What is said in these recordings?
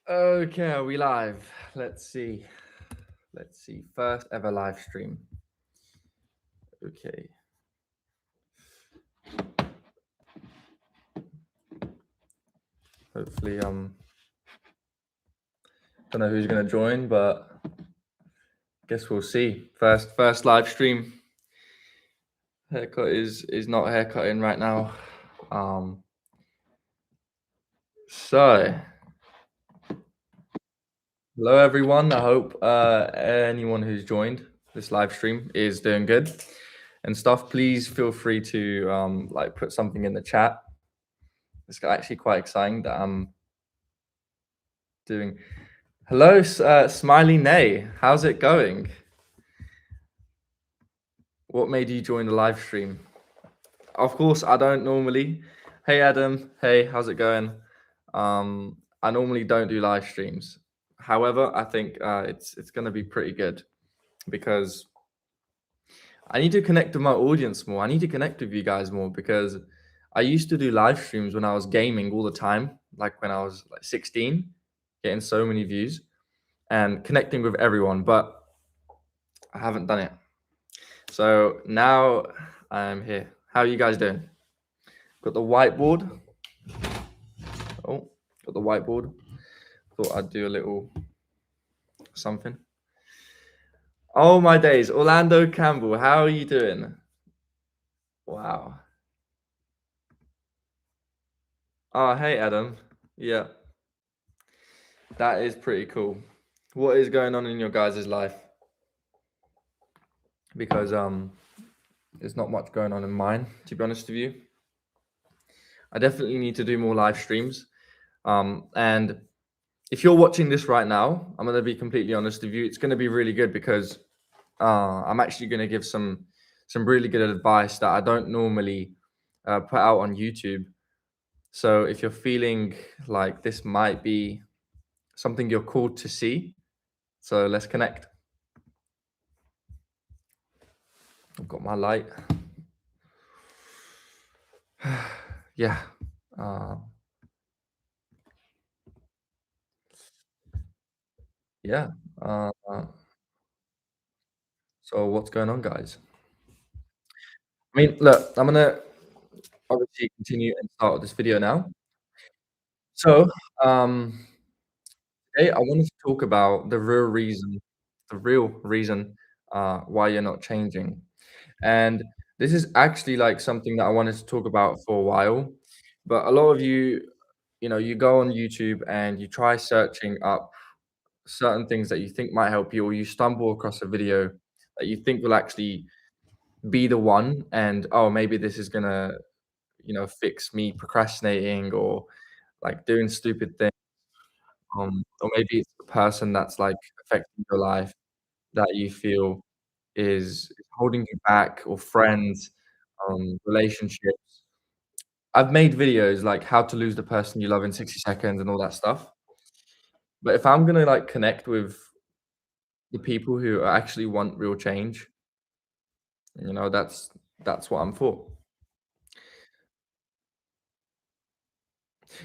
Okay, are we live? Let's see. Let's see. First ever live stream. Okay. Hopefully, don't know who's gonna join, but guess we'll see. First live stream. Haircut is not haircutting right now. Um, so hello everyone. I hope anyone who's joined this live stream is doing good and stuff. Please feel free to like put something in the chat. It's actually quite exciting that I'm doing. Hello, Smiley Nay. How's it going? What made you join the live stream? Of course, I don't normally. Hey, Adam. Hey, how's it going? I normally don't do live streams. However, I think it's gonna be pretty good because I need to connect with my audience more. I need to connect with you guys more because I used to do live streams when I was gaming all the time, like when I was like 16, getting so many views and connecting with everyone, but I haven't done it. So now I'm here. How are you guys doing? Got the whiteboard. Oh, got the whiteboard. Thought I'd do a little something. Oh my days, Orlando Campbell, how are you doing? Wow. Oh, hey Adam. Yeah, that is pretty cool. What is going on in your guys' life? Because there's not much going on in mine, to be honest with you. I definitely need to do more live streams. And if you're watching this right now, I'm gonna be completely honest with you. It's gonna be really good because I'm actually gonna give some really good advice that I don't normally put out on YouTube. So if you're feeling like this might be something you're called to see, so let's connect. I've got my light. Yeah. Yeah. Uh, so what's going on, guys? I mean, look, I'm gonna obviously continue and start this video now. So, today I wanted to talk about the real reason why you're not changing. And this is actually like something that I wanted to talk about for a while. But a lot of you, you go on YouTube and you try searching up certain things that you think might help you, or you stumble across a video that you think will actually be the one, and oh, maybe this is gonna, fix me procrastinating or like doing stupid things. Or maybe it's the person that's like affecting your life that you feel is holding you back, or friends, relationships. I've made videos like how to lose the person you love in 60 seconds and all that stuff. But if I'm gonna like connect with the people who actually want real change, that's what I'm for.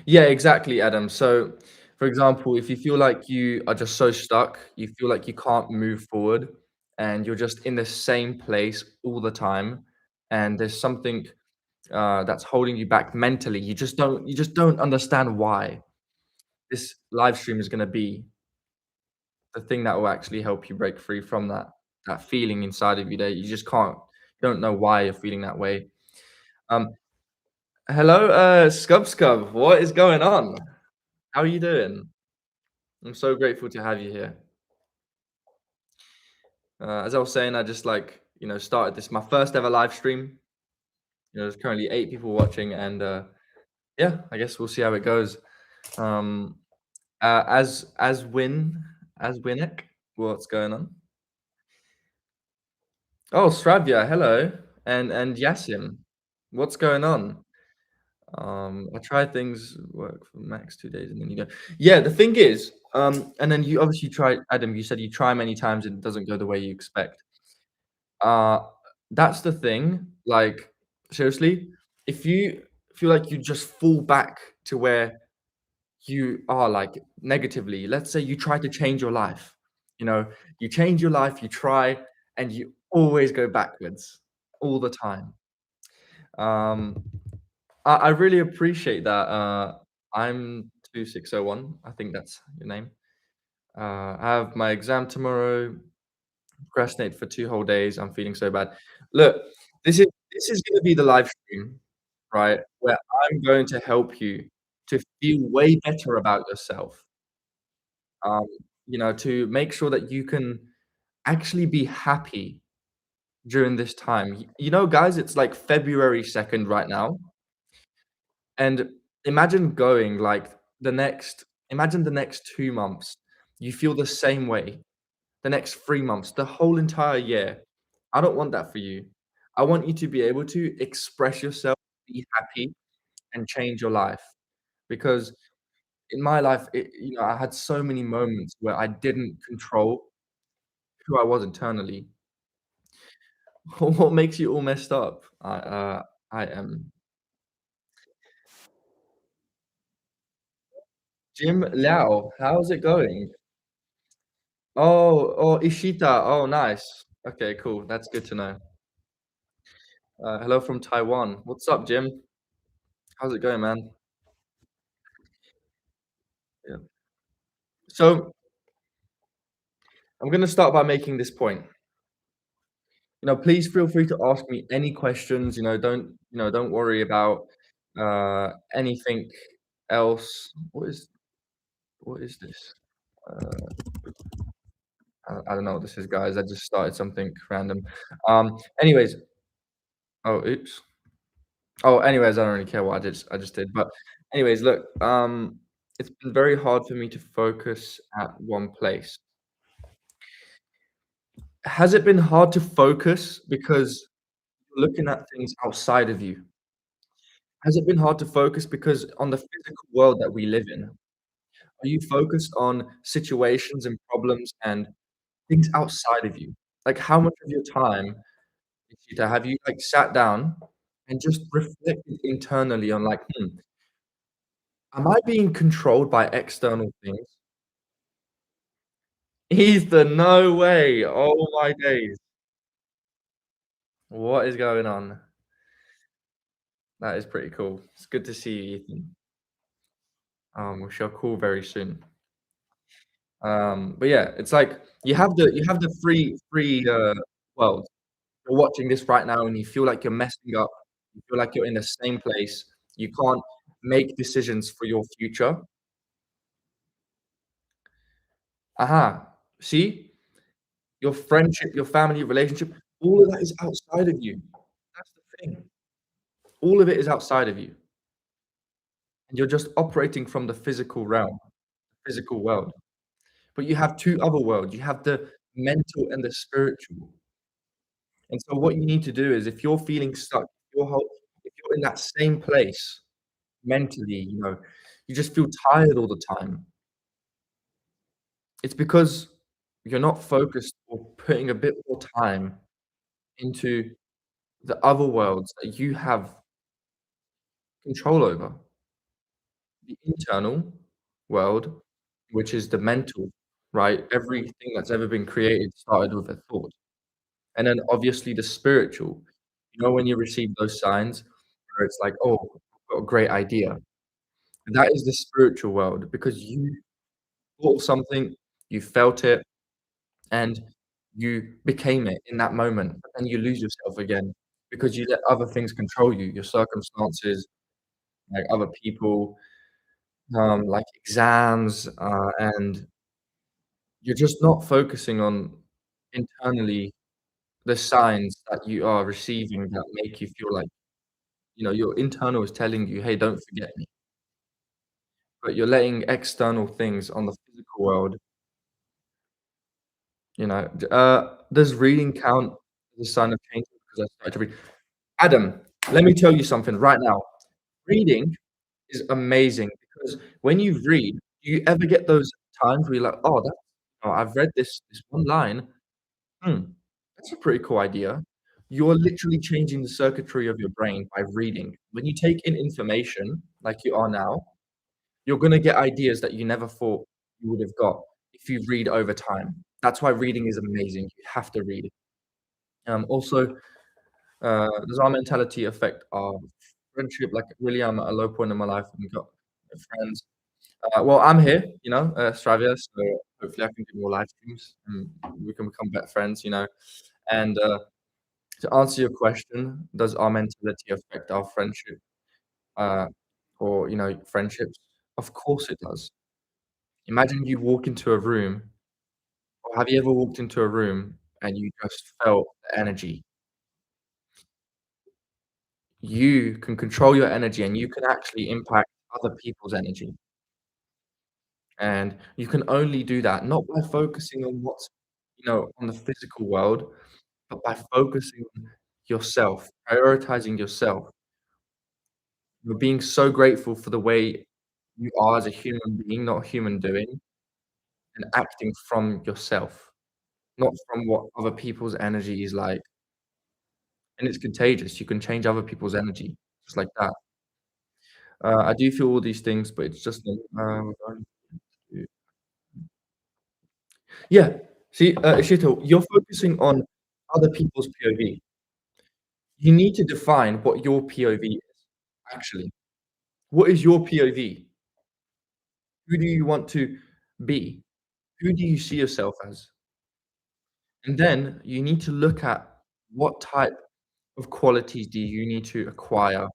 Yeah, exactly, Adam. So, for example, if you feel like you are just so stuck, you feel like you can't move forward, and you're just in the same place all the time, and there's something that's holding you back mentally. You just don't understand why. This live stream is going to be the thing that will actually help you break free from that feeling inside of you that you just can't. You don't know why you're feeling that way. Um, hello, Scub Scub. What is going on? How are you doing? I'm so grateful to have you here. As I was saying, I just like started this my first ever live stream. There's currently 8 people watching, and yeah, I guess we'll see how it goes. Um, as Winnick, what's going on? Oh, Stravia, hello, and Yasin, what's going on? I try things work for max 2 days, and then you go. Yeah, the thing is, and then you obviously try. Adam, you said you try many times and it doesn't go the way you expect. Uh, that's the thing. Like, seriously, if you feel like you just fall back to where you are, like, negatively, let's say you try to change your life, you know, you change your life, you try, and you always go backwards all the time. Um, I really appreciate that, I'm 2601, I think that's your name. I have my exam tomorrow, procrastinated for 2 whole days, I'm feeling so bad. Look, this is gonna be the live stream, right, where I'm going to help you to feel way better about yourself, um, to make sure that you can actually be happy during this time. Guys, it's like February 2nd right now, and imagine going, like, the next 2 months, you feel the same way. The next 3 months, the whole entire year. I don't want that for you. I want you to be able to express yourself, be happy, and change your life. Because in my life, I had so many moments where I didn't control who I was internally. What makes you all messed up? I am Jim Liao. How's it going? Oh, Ishita. Oh, nice. Okay, cool. That's good to know. Hello from Taiwan. What's up, Jim? How's it going, man? Yeah. So I'm gonna start by making this point. Please feel free to ask me any questions, don't worry about, anything else. What is this? Uh, I don't know what this is, guys. I just started something random. Anyways. Oh, oops. Oh, anyways, I don't really care what I just did. But anyways, look, it's been very hard for me to focus at one place. Has it been hard to focus because you're looking at things outside of you? Has it been hard to focus because on the physical world that we live in, are you focused on situations and problems and things outside of you? Like, how much of your time, Ishita, have you, like, sat down and just reflected internally on, like, am I being controlled by external things? Ethan, no way. Oh my days. What is going on? That is pretty cool. It's good to see you, Ethan. We shall call very soon. But yeah, it's like you have the free world. You're watching this right now and you feel like you're messing up. You feel like you're in the same place. You can't make decisions for your future. Aha. See? Your friendship, your family relationship, all of that is outside of you. That's the thing. All of it is outside of you. And you're just operating from the physical realm, physical world. But you have two other worlds. You have the mental and the spiritual. And so what you need to do is if you're feeling stuck, if you're in that same place mentally, you just feel tired all the time, it's because you're not focused or putting a bit more time into the other worlds that you have control over. The internal world, which is the mental, right? Everything that's ever been created started with a thought. And then obviously the spiritual. When you receive those signs where it's like, "Oh, I've got a great idea." That is the spiritual world because you thought of something, you felt it, and you became it in that moment, but then you lose yourself again because you let other things control you, your circumstances, like other people, like exams, and you're just not focusing on internally the signs that you are receiving that make you feel like, your internal is telling you, "Hey, don't forget me." But you're letting external things on the physical world, does reading count as a sign of change? Because I started to read. Adam, let me tell you something right now. Reading is amazing because when you read, do you ever get those times where you're like, I've read this one line. Hmm, that's a pretty cool idea." You're literally changing the circuitry of your brain by reading. When you take in information like you are now, You're gonna get ideas that you never thought you would have got if you read over time. That's why reading is amazing. You have to read. Also, does our mentality affect our friendship? Like, really, I'm at a low point in my life and got friends. Well, I'm here, Australia, so hopefully I can do more live streams and we can become better friends, And to answer your question, does our mentality affect our friendship, uh, or friendships? Of course it does. Imagine you walk into a room, or have you ever walked into a room and you just felt the energy? You can control your energy and you can actually impact other people's energy. And you can only do that not by focusing on what's, on the physical world, but by focusing on yourself, prioritizing yourself. You're being so grateful for the way you are as a human being, not a human doing, and acting from yourself, not from what other people's energy is like. And it's contagious. You can change other people's energy just like that. I do feel all these things, but it's just we're going to yeah. See, Ishito, you're focusing on other people's POV. You need to define what your POV is, actually. What is your POV? Who do you want to be? Who do you see yourself as? And then you need to look at what type of qualities do you need to acquire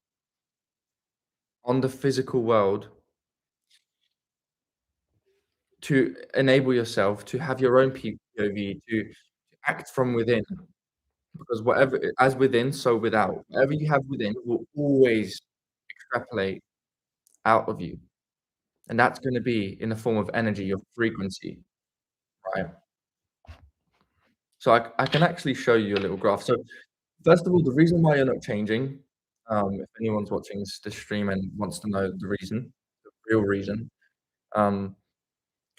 on the physical world to enable yourself to have your own POV, to act from within. Because whatever as within, so without. Whatever you have within will always extrapolate out of you, and that's gonna be in the form of energy, your frequency, right? So I can actually show you a little graph. So, first of all, the reason why you're not changing, if anyone's watching this stream and wants to know the reason, the real reason, um,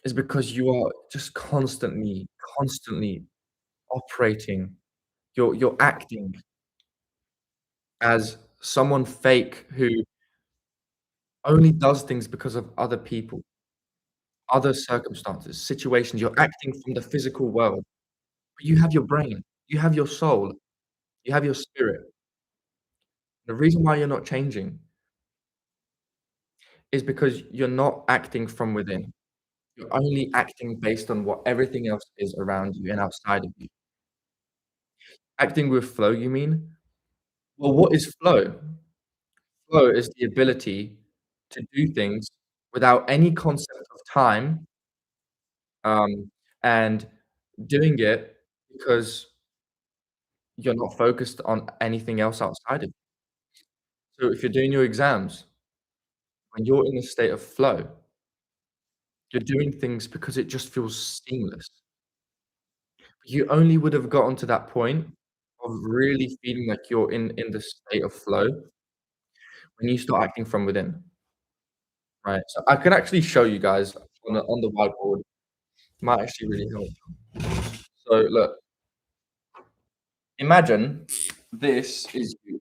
is because you are just constantly operating. You're acting as someone fake who only does things because of other people, other circumstances, situations. You're acting from the physical world, but you have your brain, you have your soul, you have your spirit. The reason why you're not changing is because you're not acting from within. You're only acting based on what everything else is around you and outside of you. Acting with flow, you mean? Well, what is flow? Flow is the ability to do things without any concept of time, um, and doing it because you're not focused on anything else outside of you. So if you're doing your exams, when you're in a state of flow, you're doing things because it just feels seamless. You only would have gotten to that point of really feeling like you're in the state of flow when you start acting from within, right? So I can actually show you guys on the whiteboard. Might actually really help. So look, imagine this is you.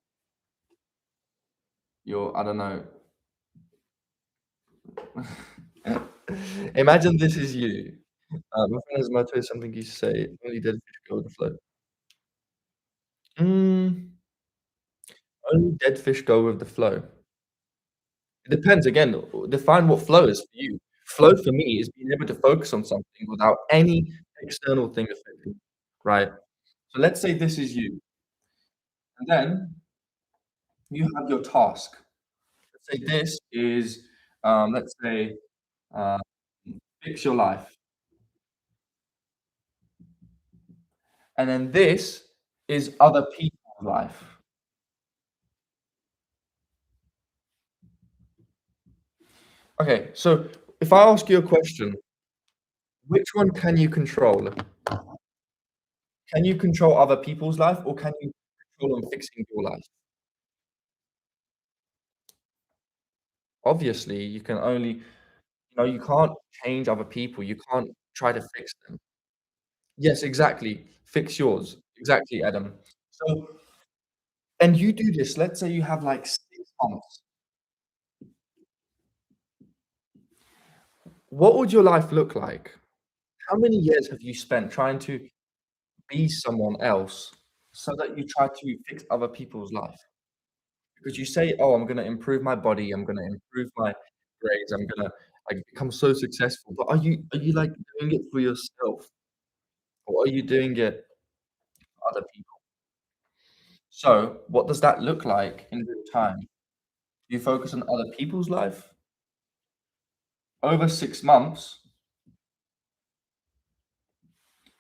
You're, I don't know. Imagine this is you. My friend has motto is something you say, only dead fish go with the flow. Mm, only dead fish go with the flow. It depends, again, define what flow is for you. Flow for me is being able to focus on something without any external thing affecting, right? So let's say this is you, and then you have your task. Let's say this is, let's say, uh, fix your life, and then this is other people's life. Okay, so if I ask you a question, which one can you control? Can you control other people's life, or can you control on fixing your life? Obviously, you can only you can't change other people, you can't try to fix them. Yes, exactly. Fix yours. Exactly, Adam. So and you do this, let's say you have, like, 6 months. what would your life look like? How many years have you spent trying to be someone else so that you try to fix other people's life? Because you say, "Oh, I'm gonna improve my body, I'm gonna improve my grades, I'm gonna, like, become so successful," but are you, like, doing it for yourself, or are you doing it for other people? So, what does that look like in real time? You focus on other people's life? Over 6 months,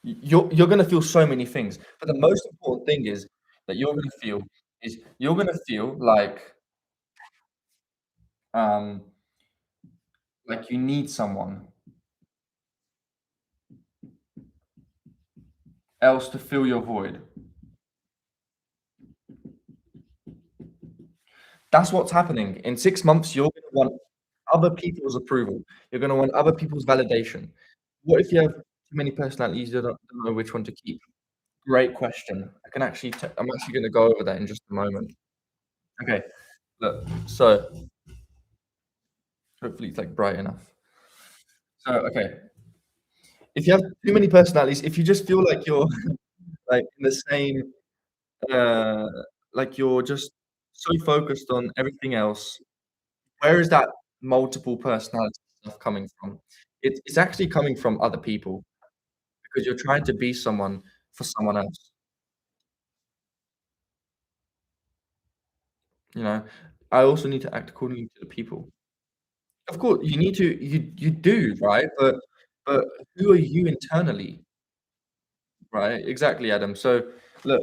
you're gonna feel so many things, but the most important thing is that you're gonna feel um, like you need someone else to fill your void. That's what's happening. In 6 months, you're gonna want other people's approval. You're gonna want other people's validation. What if you have too many personalities, you don't know which one to keep? Great question. I'm actually gonna go over that in just a moment. Okay, look, so hopefully it's, like, bright enough. So, okay, if you have too many personalities, if you just feel like you're, like, in the same, uh like, you're just so focused on everything else, where is that multiple personality stuff coming from? It's actually coming from other people because you're trying to be someone for someone else, you know? I also need to act according to the people. Of course, you do, right? But who are you internally, right? Exactly, Adam. So, look,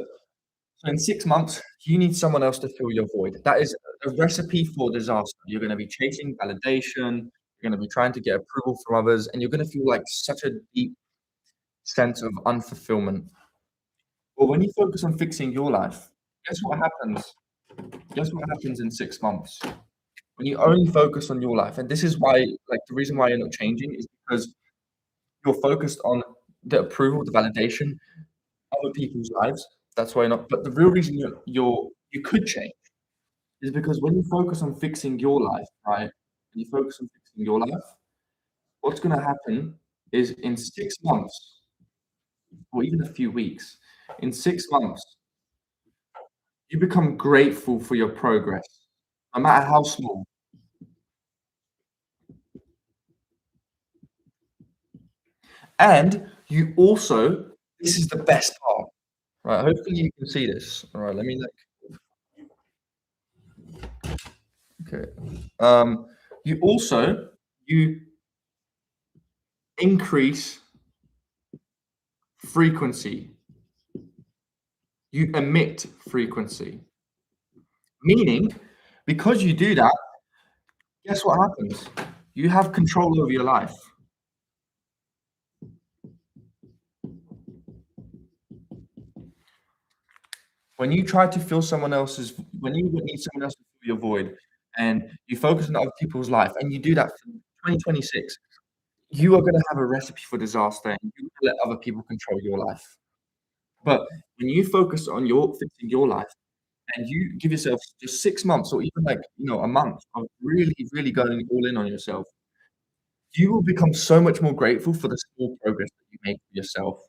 so in 6 months, you need someone else to fill your void. That is a recipe for disaster. You're gonna be chasing validation, you're gonna be trying to get approval from others, and you're gonna feel like such a deep sense of unfulfillment. But when you focus on fixing your life, guess what happens? Guess what happens in 6 months? When you only focus on your life, and this is why, like, the reason why you're not changing is because you're focused on the approval, the validation, other people's lives. That's why you're not. But the real reason you could change is because when you focus on fixing your life, right? When you focus on fixing your life, what's gonna happen is in 6 months or even a few weeks, in 6 months, you become grateful for your progress, no matter how small. And you also, this is the best part, right? Hopefully you can see this. All right, let me like, okay. You also, you increase frequency. You emit frequency. Meaning, because you do that, guess what happens? You have control over your life. When you try to fill someone else's, when you need someone else to fill your void, and you focus on other people's life, and you do that for 2026, you are gonna have a recipe for disaster, and you let other people control your life. But when you focus on your fixing your life, and you give yourself just 6 months or even, like, a month of really, really going all in on yourself, you will become so much more grateful for the small progress that you make for yourself,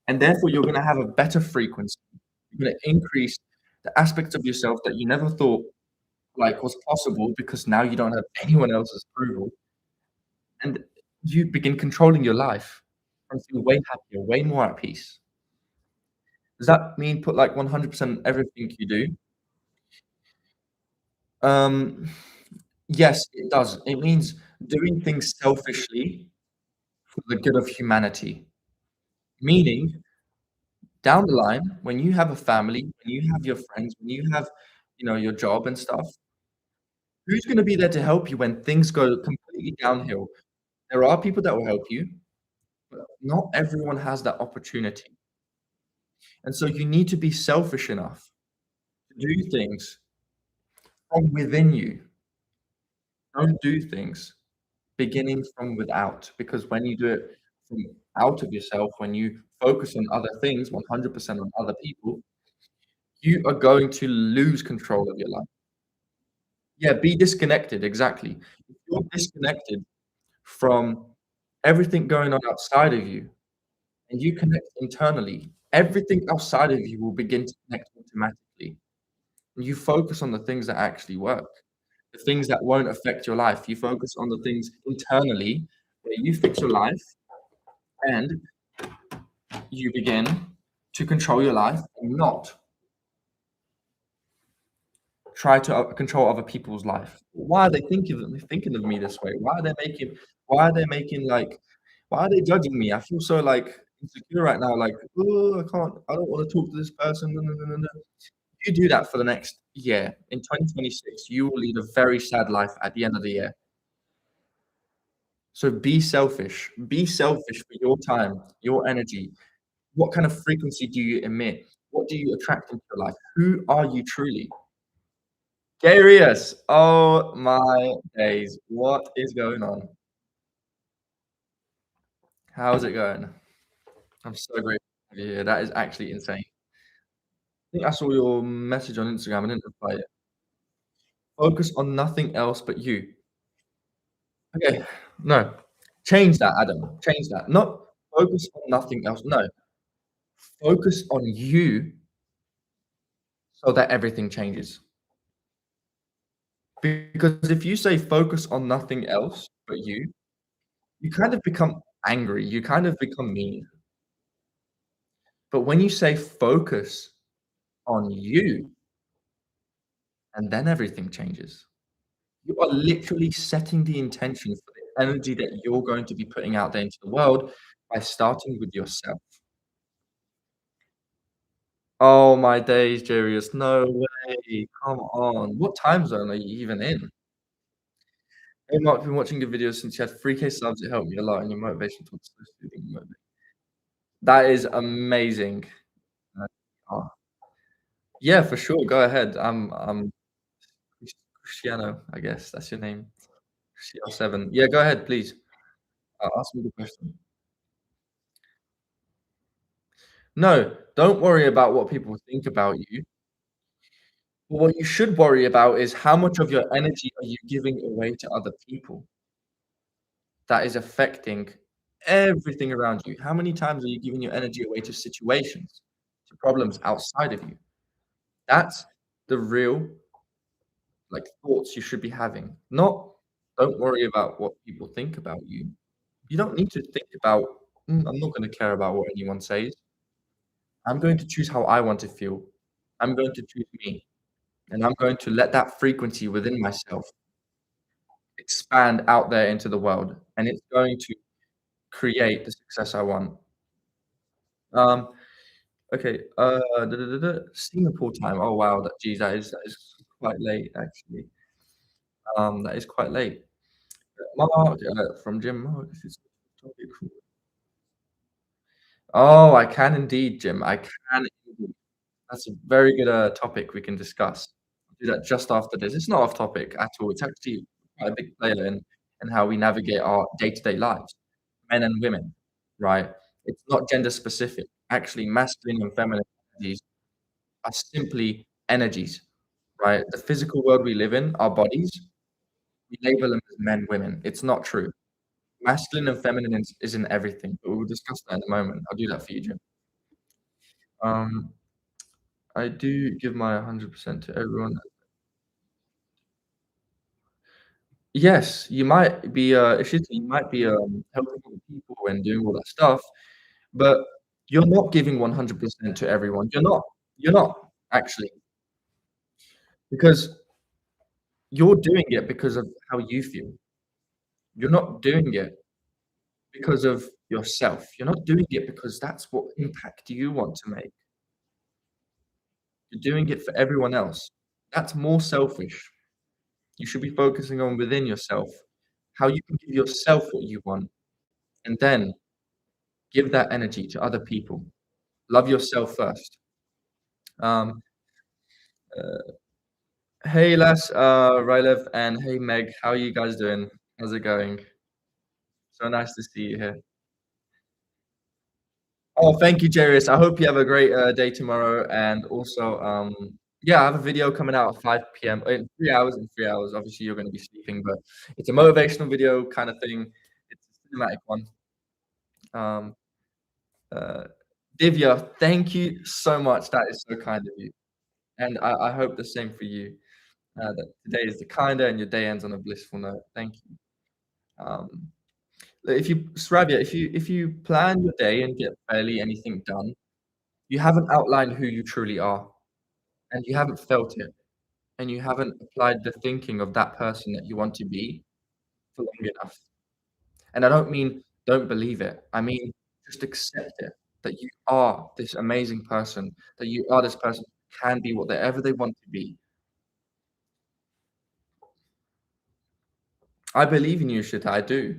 and therefore you're gonna have a better frequency. You're gonna increase the aspects of yourself that you never thought, like, was possible because now you don't have anyone else's approval, and you begin controlling your life and feel way happier, way more at peace. Does that mean put, like, 100% everything you do? Um, yes, it does. It means doing things selfishly for the good of humanity. Meaning, down the line, when you have a family, when you have your friends, when you have, your job and stuff, who's gonna be there to help you when things go completely downhill? There are people that will help you, but not everyone has that opportunity. And so you need to be selfish enough to do things from within you. Don't do things beginning from without, because when you do it from out of yourself, when you focus on other things, 100% on other people, you are going to lose control of your life. Yeah, be disconnected, exactly. If you're disconnected from everything going on outside of you and you connect internally, everything outside of you will begin to connect automatically. And you focus on the things that actually work, the things that won't affect your life. You focus on the things internally where you fix your life and you begin to control your life and not try to control other people's life. Why are they thinking of me this way? Why are they making like why are they judging me? I feel so like insecure right now. Like, oh, I don't want to talk to this person. No, no, no, no, no. You do that for the next year. In 2026, you will lead a very sad life at the end of the year. So be selfish. Be selfish for your time, your energy. What kind of frequency do you emit? What do you attract into your life? Who are you truly? Curious. Oh my days. What is going on? How's it going? I'm so grateful to have you here. That is actually insane. I think I saw your message on Instagram. I didn't reply yet. Focus on nothing else but you. Okay. No. Change that, Adam. Change that. Not focus on nothing else. No. Focus on you so that everything changes. Because if you say focus on nothing else but you kind of become angry. You kind of become mean. But when you say focus on you, and then everything changes. You are literally setting the intention for the energy that you're going to be putting out there into the world by starting with yourself. Oh my days, Jarius, no way, come on. What time zone are you even in? Hey Mark, been watching your videos since you had 3K subs. It helped me a lot in your motivation towards soothing motivation. That is amazing. Uh, oh, yeah, for sure. Go ahead. I'm Cristiano, I guess that's your name. CR7. Yeah, go ahead, please. Ask me the question. No, don't worry about what people think about you. What you should worry about is how much of your energy are you giving away to other people that is affecting everything around you. How many times are you giving your energy away to situations, to problems outside of you? That's the real like thoughts you should be having. Not don't worry about what people think about you. You don't need to think about, I'm not going to care about what anyone says. I'm going to choose how I want to feel. I'm going to choose me. And I'm going to let that frequency within myself expand out there into the world. And it's going to create the success I want. Um, okay. Singapore time. Oh wow, that is quite late actually. That is quite late. Mark from Jim. Mark, this is topic. Oh, I can indeed, Jim. I can indeed. That's a very good topic we can discuss. I'll do that just after this. It's not off topic at all. It's actually quite a big player in how we navigate our day-to-day lives, men and women, right? It's not gender specific. Actually, masculine and feminine energies are simply energies, right? The physical world we live in, our bodies, we label them as men, women. It's not true. Masculine and feminine is in everything, but we'll discuss that in a moment. I'll do that for you, Jim. Um, I do give my 100% to everyone. Yes, you might be, you might be, helping other people and doing all that stuff, but you're not giving 100% to everyone. You're not. You're not, actually, because you're doing it because of how you feel. You're not doing it because of yourself. You're not doing it because that's what impact you want to make. You're doing it for everyone else. That's more selfish. You should be focusing on within yourself, how you can give yourself what you want, and then give that energy to other people. Love yourself first. Um, uh, hey Les, Rylev, and hey Meg, how are you guys doing? How's it going? So nice to see you here. Oh, thank you, Jarius. I hope you have a great day tomorrow. And also, yeah, I have a video coming out at 5 p.m. in 3 hours. In 3 hours, obviously, you're going to be sleeping, but it's a motivational video kind of thing. It's a dramatic one. Um, uh, Divya, thank you so much. That is so kind of you, and I hope the same for you. That today is the kinder and your day ends on a blissful note. Thank you. Um, if you, Sravia, if you plan your day and get barely anything done, you haven't outlined who you truly are, and you haven't felt it, and you haven't applied the thinking of that person that you want to be for long enough. And I don't mean don't believe it. I mean just accept it that you are this amazing person, that you are this person who can be whatever they want to be. I believe in you, Shita. I do.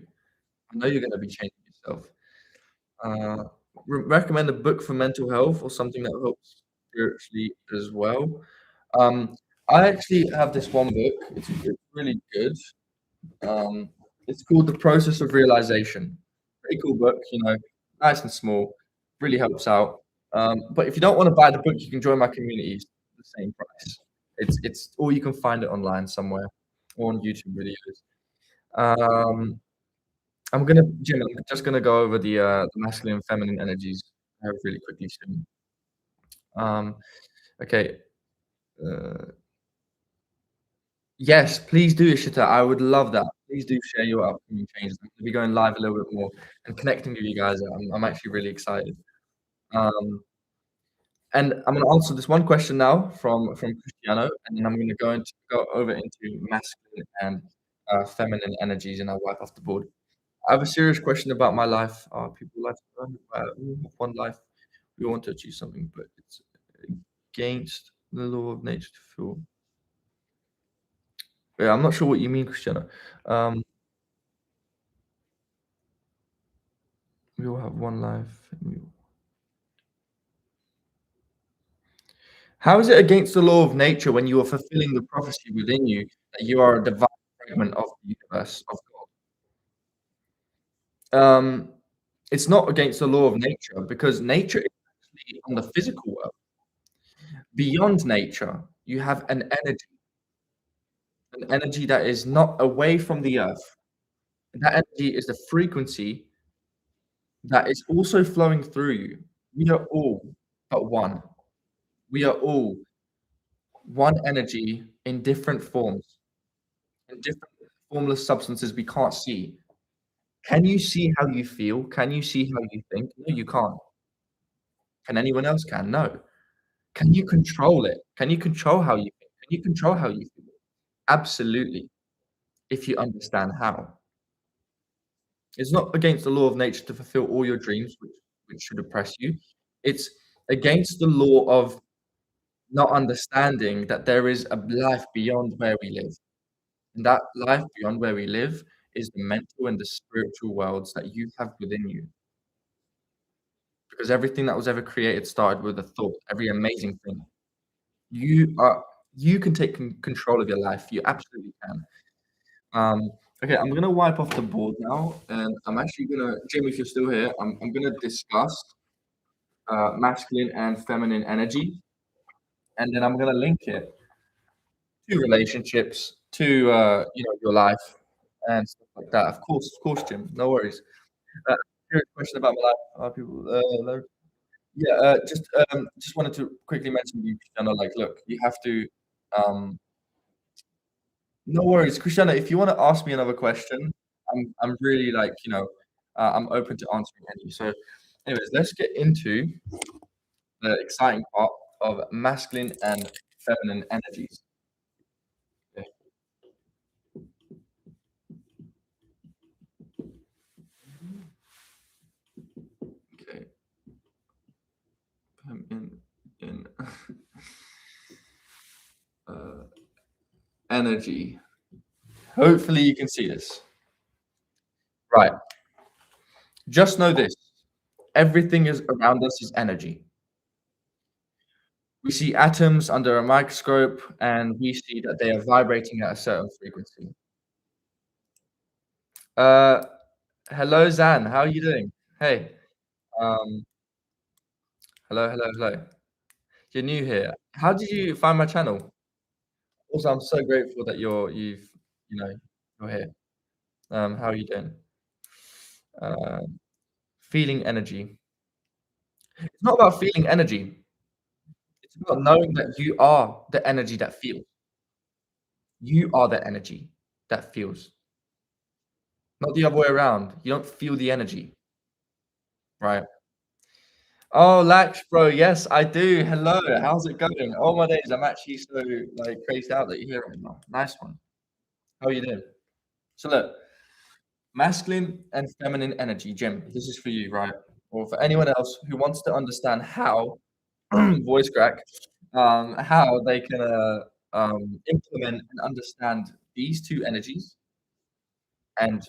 I know you're going to be changing yourself. Uh, recommend a book for mental health or something that helps spiritually as well. Um, I actually have this one book. It's really good. Um, it's called The Process of Realization. Pretty cool book, nice and small, really helps out. But if you don't want to buy the book, you can join my communities at the same price. It's or you can find it online somewhere or on YouTube videos. Um, Jim, I'm just gonna go over the masculine and feminine energies really quickly soon. Um, okay. Uh, yes, please do, Ishita. I would love that. Please do share your upcoming changes. I'm gonna be going live a little bit more and connecting with you guys. I'm actually really excited. Um, and I'm gonna answer this one question now from Cristiano, and then I'm gonna go over into masculine and feminine energies, and I'll wipe off the board. I have a serious question about my life. Are people life we have one life? We want to achieve something, but it's against the law of nature to feel. Yeah, I'm not sure what you mean, Cristiano. Um, we all have one life. How is it against the law of nature when you are fulfilling the prophecy within you that you are a divine fragment of the universe of God? It's not against the law of nature because nature is actually on the physical world. Beyond nature, you have an energy that is not away from the earth. And that energy is the frequency that is also flowing through you. We are all but one. We are all one energy in different forms, in different formless substances we can't see. Can you see how you feel? Can you see how you think? No, you can't. Can anyone else can? No. Can you control it? Can you control how you think? Can you control how you feel? Absolutely, if you understand how. It's not against the law of nature to fulfill all your dreams, which should oppress you. It's against the law of not understanding that there is a life beyond where we live. And that life beyond where we live is the mental and the spiritual worlds that you have within you. Because everything that was ever created started with a thought, every amazing thing. You are you can take control of your life. You absolutely can. Okay, I'm gonna wipe off the board now, and I'm actually gonna, Jim, if you're still here, I'm gonna discuss masculine and feminine energy, and then I'm gonna link it to relationships, to your life and stuff like that. Of course, Jim. No worries. Here's a question about my life. People, yeah, just wanted to quickly mention to you, Cristiano. Like, look, you have to. Um, no worries, Cristiano. If you want to ask me another question, I'm really like I'm open to answering any. So, anyways, let's get into the exciting part of masculine and feminine energies. Okay. Okay. In uh, energy. Hopefully, you can see this. Right. Just know this: everything is around us is energy. We see atoms under a microscope, and we see that they are vibrating at a certain frequency. Uh, hello, Zan. How are you doing? Hey. Um, hello. You're new here. How did you find my channel? Also, I'm so grateful that you're here. How are you doing? Uh, feeling energy. It's not about feeling energy. It's about knowing that you are the energy that feels. You are the energy that feels, not the other way around. You don't feel the energy, right? Oh, Lax, bro. Yes, I do. Hello. How's it going? Oh my days. I'm actually so like crazed out that you're here right now. Nice one. How are you doing? So look, masculine and feminine energy, Jim. This is for you, right? Or for anyone else who wants to understand how voice crack, how they can implement and understand these two energies and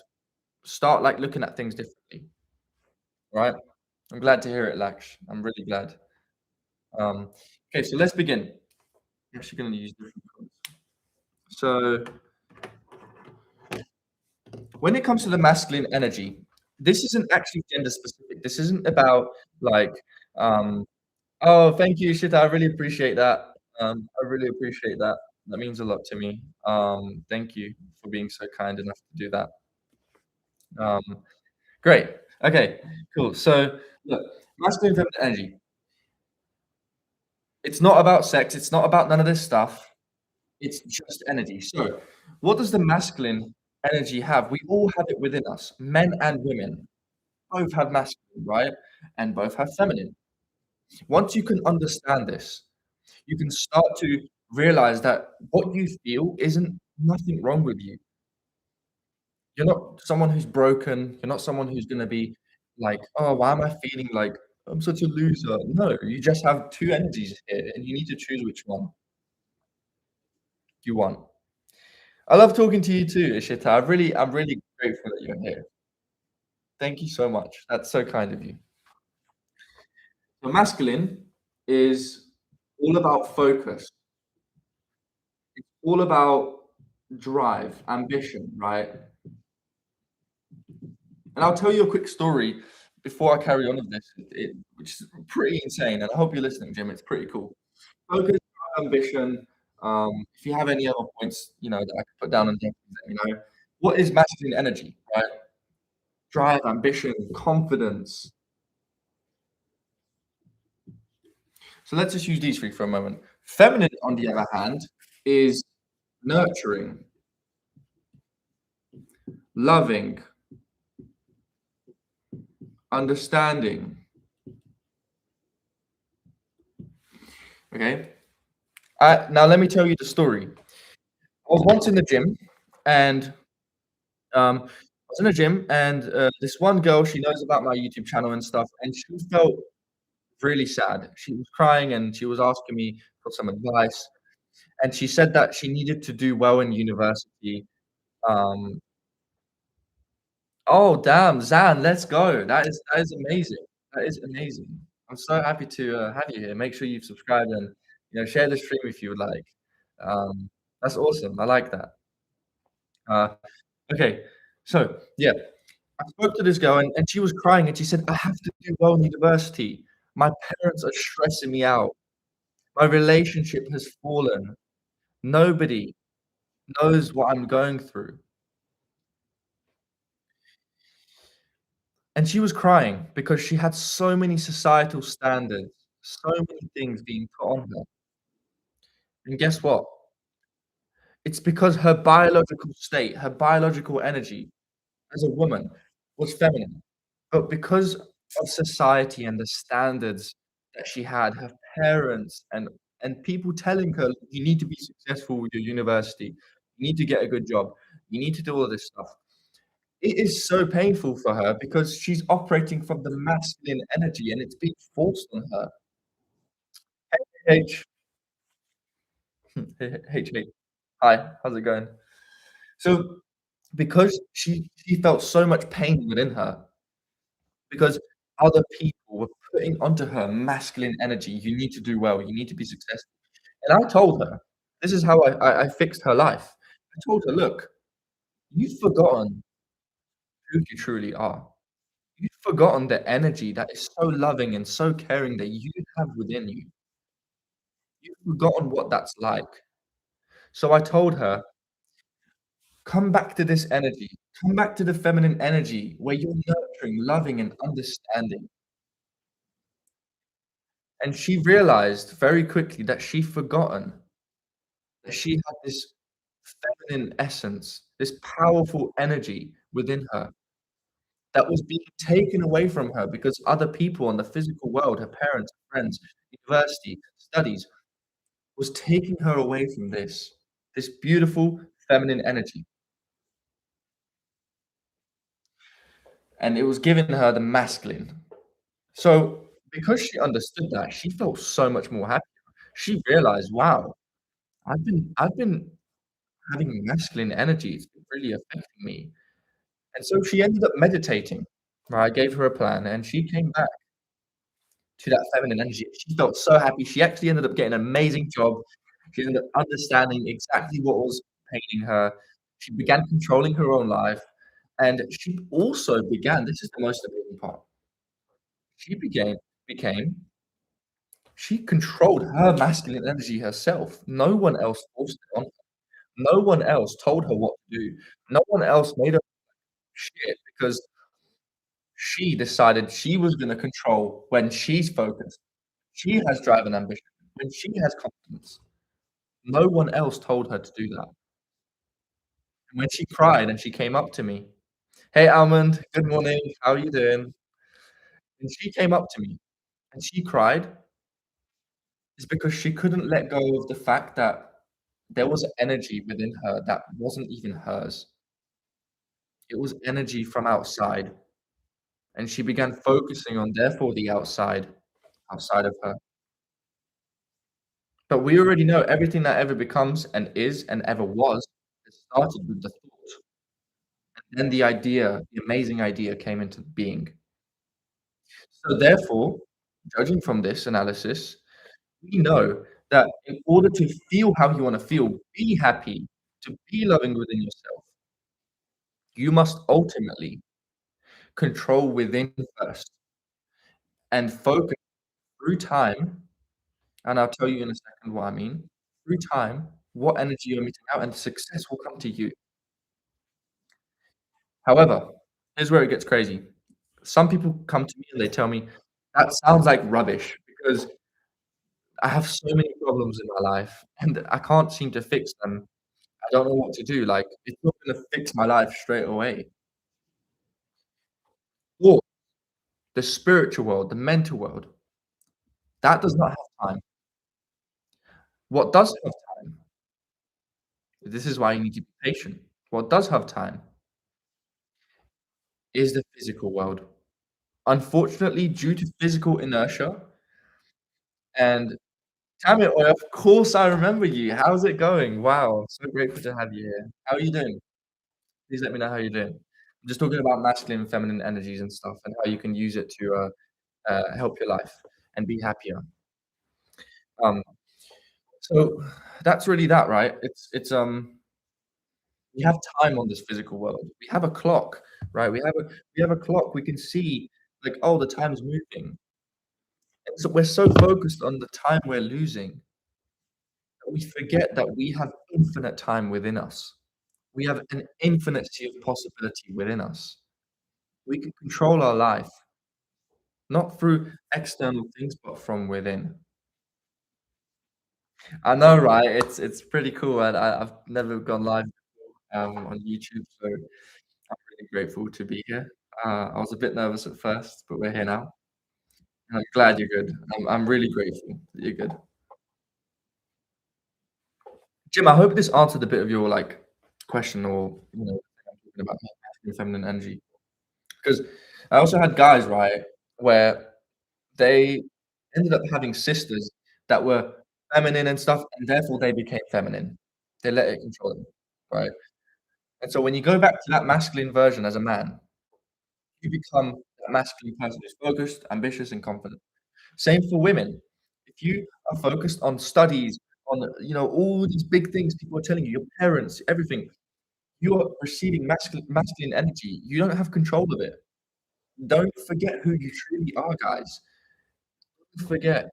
start like looking at things differently, right? I'm glad to hear it, Laksh. I'm really glad. Um, okay, so let's begin. I'm actually going to use different colors. So when it comes to the masculine energy, this isn't actually gender specific. This isn't about like, um, oh, thank you, Shita. I really appreciate that. I really appreciate that. That means a lot to me. Thank you for being so kind enough to do that. Um, great. Okay, cool. So look, masculine and feminine energy. It's not about sex. It's not about none of this stuff. It's just energy. So, what does the masculine energy have? We all have it within us, men and women. Both have masculine, right? And both have feminine. Once you can understand this, you can start to realize that what you feel isn't nothing wrong with you. You're not someone who's broken. You're not someone who's going to be like, oh, why am I feeling like I'm such a loser? No, you just have two energies here, and you need to choose which one you want. I love talking to you too, Ishita. I'm really grateful that you're here. Thank you so much. That's so kind of you. So masculine is all about focus. It's all about drive, ambition, right? And I'll tell you a quick story before I carry on with this, which is pretty insane. And I hope you're listening, Jim. It's pretty cool. Focus, drive, ambition. If you have any other points, that I could put down on here, let me know. What is masculine energy, right? Drive, ambition, confidence. So let's just use these three for a moment. Feminine, on the other hand, is nurturing, loving, understanding. Okay. Now let me tell you the story. I was once in the gym, and this one girl, she knows about my YouTube channel and stuff, and she felt really sad. She was crying, and she was asking me for some advice. And she said that she needed to do well in university. Um, Oh, damn, Zan, let's go. That is amazing. That is amazing. I'm so happy to have you here. Make sure you've subscribed and share the stream if you would like. That's awesome. I like that. Uh, okay, so yeah, I spoke to this girl and she was crying and she said, "I have to do well in university. My parents are stressing me out. My relationship has fallen. Nobody knows what I'm going through." And she was crying because she had so many societal standards, so many things being put on her. And guess what? It's because her biological state, her biological energy as a woman was feminine. But because of society and the standards that she had, her parents and people telling her, you need to be successful with your university, you need to get a good job, you need to do all this stuff. It is so painful for her because she's operating from the masculine energy and it's being forced on her. H H H. Hi, how's it going? So because she felt so much pain within her, because other people were putting onto her masculine energy, you need to do well, you need to be successful. And I told her, this is how I fixed her life. I told her, look, you've forgotten who you truly are. You've forgotten the energy that is so loving and so caring that you have within you. You've forgotten what that's like. So I told her, Come back to this energy. Come back to the feminine energy where you're nurturing, loving, and understanding." And she realized very quickly that she'd forgotten that she had this feminine essence, this powerful energy within her that was being taken away from her because other people in the physical world, her parents, friends, university, studies, was taking her away from this beautiful feminine energy, and it was giving her the masculine. So, because she understood that, she felt so much more happier. She realized, "Wow, I've been having masculine energy, it's been really affecting me." And so she ended up meditating, right? I gave her a plan, and she came back to that feminine energy. She felt so happy. She actually ended up getting an amazing job. She ended up understanding exactly what was paining her. She began controlling her own life, and she also began, this is the most amazing part, she became she controlled her masculine energy herself. No one else forced it on her. No one else told her what to do. No one else made her shit because she decided she was gonna control when she's focused. She has drive and ambition, when she has confidence. No one else told her to do that. And when she cried and she came up to me, "Hey, Almond, good morning. How are you doing?" And she came up to me and she cried, is because she couldn't let go of the fact that there was energy within her that wasn't even hers. It was energy from outside, and she began focusing on, therefore, the outside of her. But we already know everything that ever becomes and is and ever was, it started with the thought, and then the idea, the amazing idea came into being. So therefore, judging from this analysis, we know that in order to feel how you wanna feel, be happy, to be loving within yourself, you must ultimately control within first and focus through time, and I'll tell you in a second what I mean. Through time, what energy you're emitting out, and success will come to you. However, here's where it gets crazy. Some people come to me and they tell me, "That sounds like rubbish because I have so many problems in my life and I can't seem to fix them. I don't know what to do. Like, it's not gonna fix my life straight away." Or the spiritual world, the mental world, that does not have time. What does have time, this is why you need to be patient. What does have time is the physical world. Unfortunately, due to physical inertia and Tammy, oh, of course I remember you. How's it going? Wow, so grateful to have you here. How are you doing? Please let me know how you're doing. I'm just talking about masculine and feminine energies and stuff and how you can use it to, help your life and be happier. Um, so that's really that, right? We have time on this physical world. We have a clock, right? We have a clock. We can see, like, oh, the time's moving. And so we're so focused on the time we're losing that we forget that we have infinite time within us. We have an infinity of possibility within us. We can control our life, not through external things, but from within. I know, right? It's pretty cool, and I've never gone live on YouTube, so I'm really grateful to be here. I was a bit nervous at first, but we're here now, and I'm glad you're good. I'm really grateful that you're good. Jim, I hope this answered a bit of your, like, question or, talking about masculine, feminine energy. 'Cause I also had guys, right, where they ended up having sisters that were feminine and stuff, and therefore they became feminine. They let it control them, right? And so when you go back to that masculine version as a man, you become that masculine person who's focused, ambitious, and confident. Same for women. If you are focused on studies, on, all these big things people are telling you, your parents, everything, you are receiving masculine energy. You don't have control of it. Don't forget who you truly are, guys. Don't forget,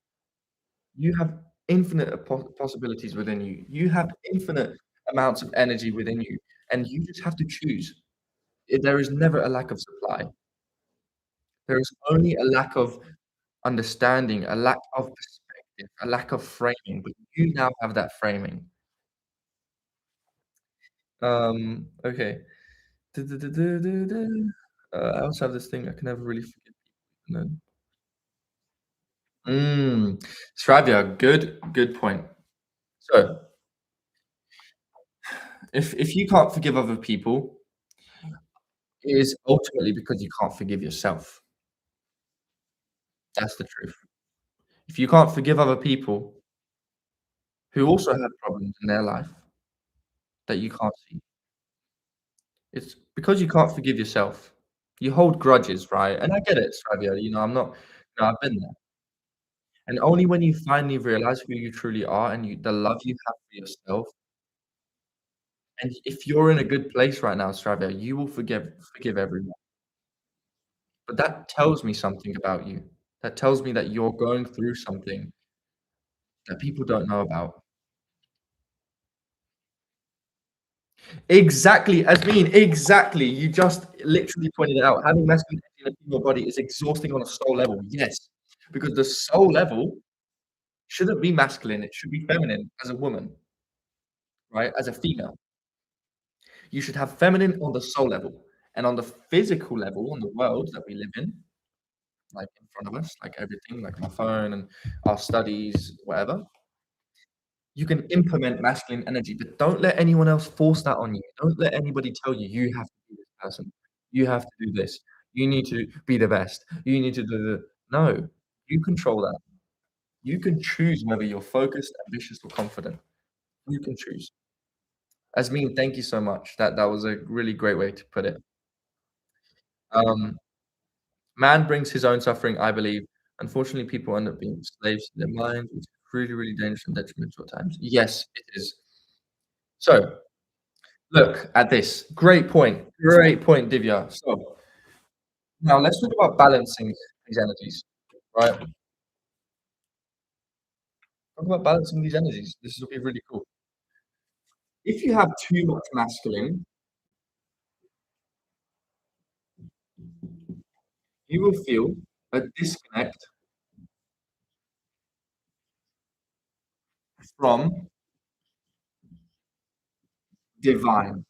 you have infinite possibilities within you. You have infinite amounts of energy within you. and you just have to choose. There is never a lack of supply. There is only a lack of understanding, a lack of perspective, a lack of framing, but you now have that framing. Okay. Du-du-du-du-du-du. I also have this thing I can never really forgive people, you know? Shravya, good point. So, if you can't forgive other people, it is ultimately because you can't forgive yourself. That's the truth. If you can't forgive other people who also have problems in their life that you can't see, it's because you can't forgive yourself. You hold grudges, right? And I get it, Shravya, I'm not I've been there. And only when you finally realize who you truly are and the love you have for yourself, and if you're in a good place right now, Shravya, you will forgive everyone. But that tells me something about you. That tells me that you're going through something that people don't know about. Exactly, Asmin, exactly. You just literally pointed it out. Having masculine energy in a female body is exhausting on a soul level. Yes, because the soul level shouldn't be masculine. It should be feminine as a woman, right? As a female. You should have feminine on the soul level. And on the physical level, on the world that we live in, like in front of us, like everything, like my phone and our studies, whatever, you can implement masculine energy, but don't let anyone else force that on you. Don't let anybody tell you, you have to be this person. You have to do this. You need to be the best. You need to do the. No, you control that. You can choose whether you're focused, ambitious, or confident. You can choose. Asmin, thank you so much. That was a really great way to put it. Um, Man brings his own suffering, I believe. Unfortunately, people end up being slaves to their minds, which is really, really dangerous and detrimental at times. Yes, it is. So, look at this. Great point. Great point, Divya. So, now let's talk about balancing these energies, right? Talk about balancing these energies. This will be really cool. If you have too much masculine, you will feel a disconnect from divine.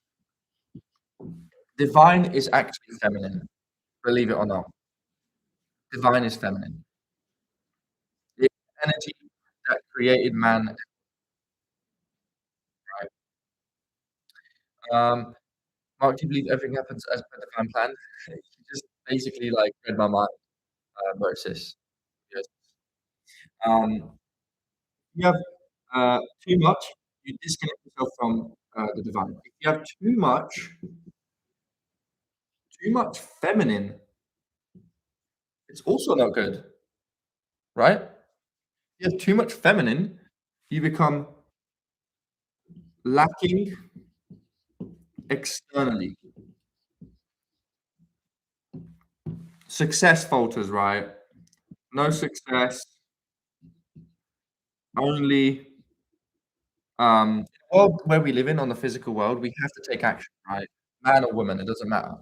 Divine is actually feminine, believe it or not. Divine is feminine. The energy that created man, right? Mark, do you believe everything happens as per divine plan? You just basically like read my mind, versus. Yes. Um, you have too much, you disconnect yourself from the divine. If you have too much feminine, it's also not good, right? If you have too much feminine, you become lacking externally. Success falters, right? No success, only the world where we live in, on the physical world, we have to take action, right? Man or woman, it doesn't matter.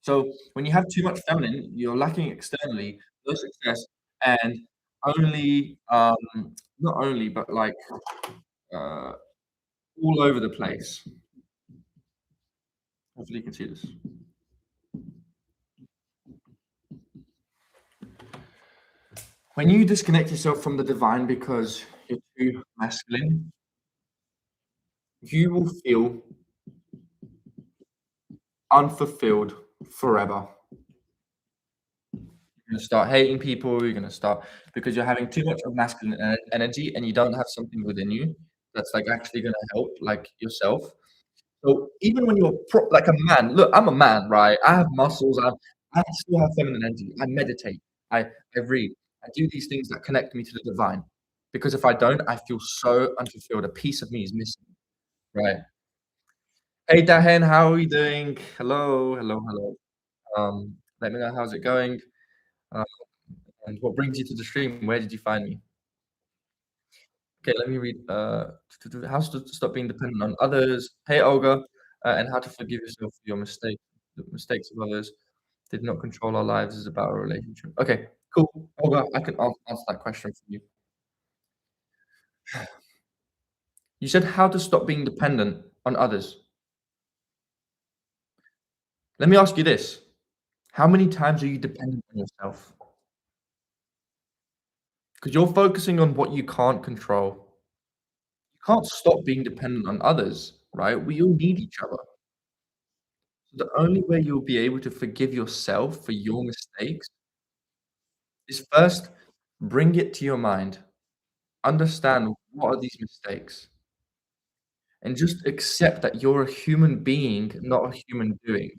So when you have too much feminine, you're lacking externally, no success, and only not only, but like uh, all over the place. Hopefully you can see this. When you disconnect yourself from the divine because you're too masculine, you will feel unfulfilled forever. You're gonna start hating people, you're gonna start because you're having too much of masculine energy and you don't have something within you that's like actually gonna help like yourself. So even when you're like a man, look, I'm a man, right? I have muscles, I still have feminine energy. I meditate, I read, I do these things that connect me to the divine. Because if I don't, I feel so unfulfilled. A piece of me is missing, right? Hey Dahen, how are we doing? Hello, hello, hello. Let me know how's it going. Uh, and what brings you to the stream? Where did you find me? Okay, let me read. How to stop being dependent on others. Hey, Olga. and how to forgive yourself for your mistakes. The mistakes of others did not control our lives is about a relationship. Okay, cool. Olga, I can answer that question for you. You said how to stop being dependent on others. Let me ask you this. How many times are you dependent on yourself? Because you're focusing on what you can't control. You can't stop being dependent on others, right? We all need each other. The only way you'll be able to forgive yourself for your mistakes is first bring it to your mind. Understand what are these mistakes, and just accept that you're a human being, not a human doing,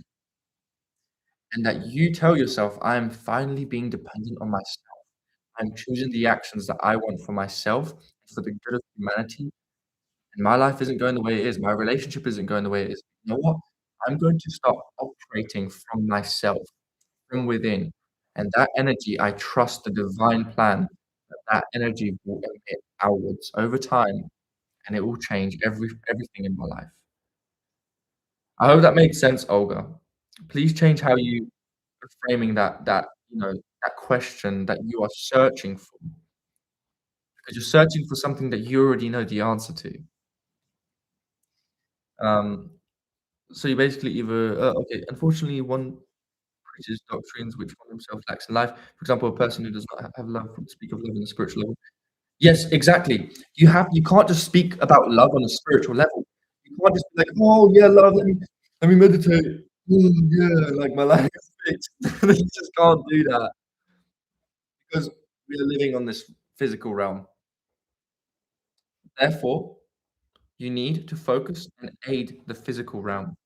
and that you tell yourself, "I am finally being dependent on myself. I'm choosing the actions that I want for myself, for the good of humanity, and my life isn't going the way it is. My relationship isn't going the way it is. You know what? I'm going to start operating from myself, from within, and that energy, I trust the divine plan that that energy will emit outwards over time, and it will change everything in my life." I hope that made sense, Olga. Please change how you are framing that question that you are searching for, because you're searching for something that you already know the answer to. Um, so you basically either okay, unfortunately, one preaches doctrines which one himself lacks in life. For example, a person who does not have love would speak of love on a spiritual level. Yes, exactly. You can't just speak about love on a spiritual level. You can't just be like, "Oh, yeah, love, let me meditate. Yeah, like my life is fixed." You just can't do that because we are living on this physical realm. Therefore, you need to focus and aid the physical realm.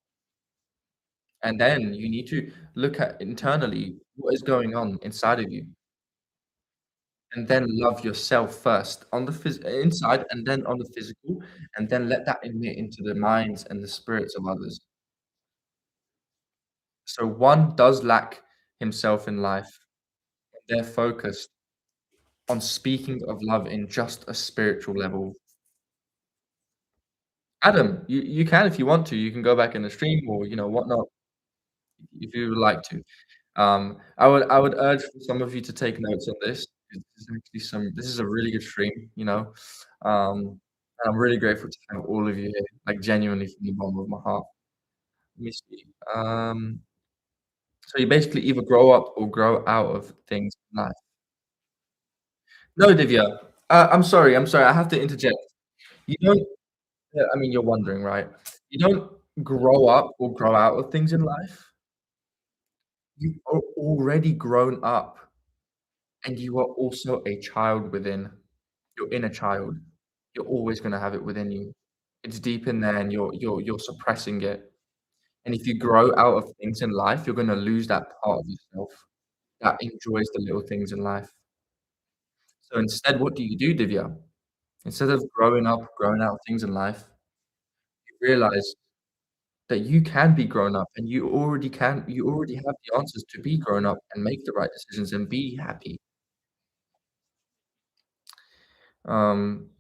And then you need to look at internally what is going on inside of you, and then love yourself first on the inside and then on the physical, and then let that emit into the minds and the spirits of others. So one does lack himself in life. They're focused on speaking of love in just a spiritual level. Adam, you can if you want to. You can go back in the stream or whatnot if you would like to. I would urge for some of you to take notes on this. This is a really good stream, and I'm really grateful to have all of you here, like genuinely from the bottom of my heart. Let me see. So you basically either grow up or grow out of things in life. No, Divya. I'm sorry. I have to interject. You don't. I mean, you're wondering, right? You don't grow up or grow out of things in life. You are already grown up, and you are also a child within. Your inner child. You're always gonna have it within you. It's deep in there, and you're suppressing it. And if you grow out of things in life, you're gonna lose that part of yourself that enjoys the little things in life. So instead, what do you do, Divya? Instead of growing out of things in life, you realize that you can be grown up, and you already have the answers to be grown up and make the right decisions and be happy. Um,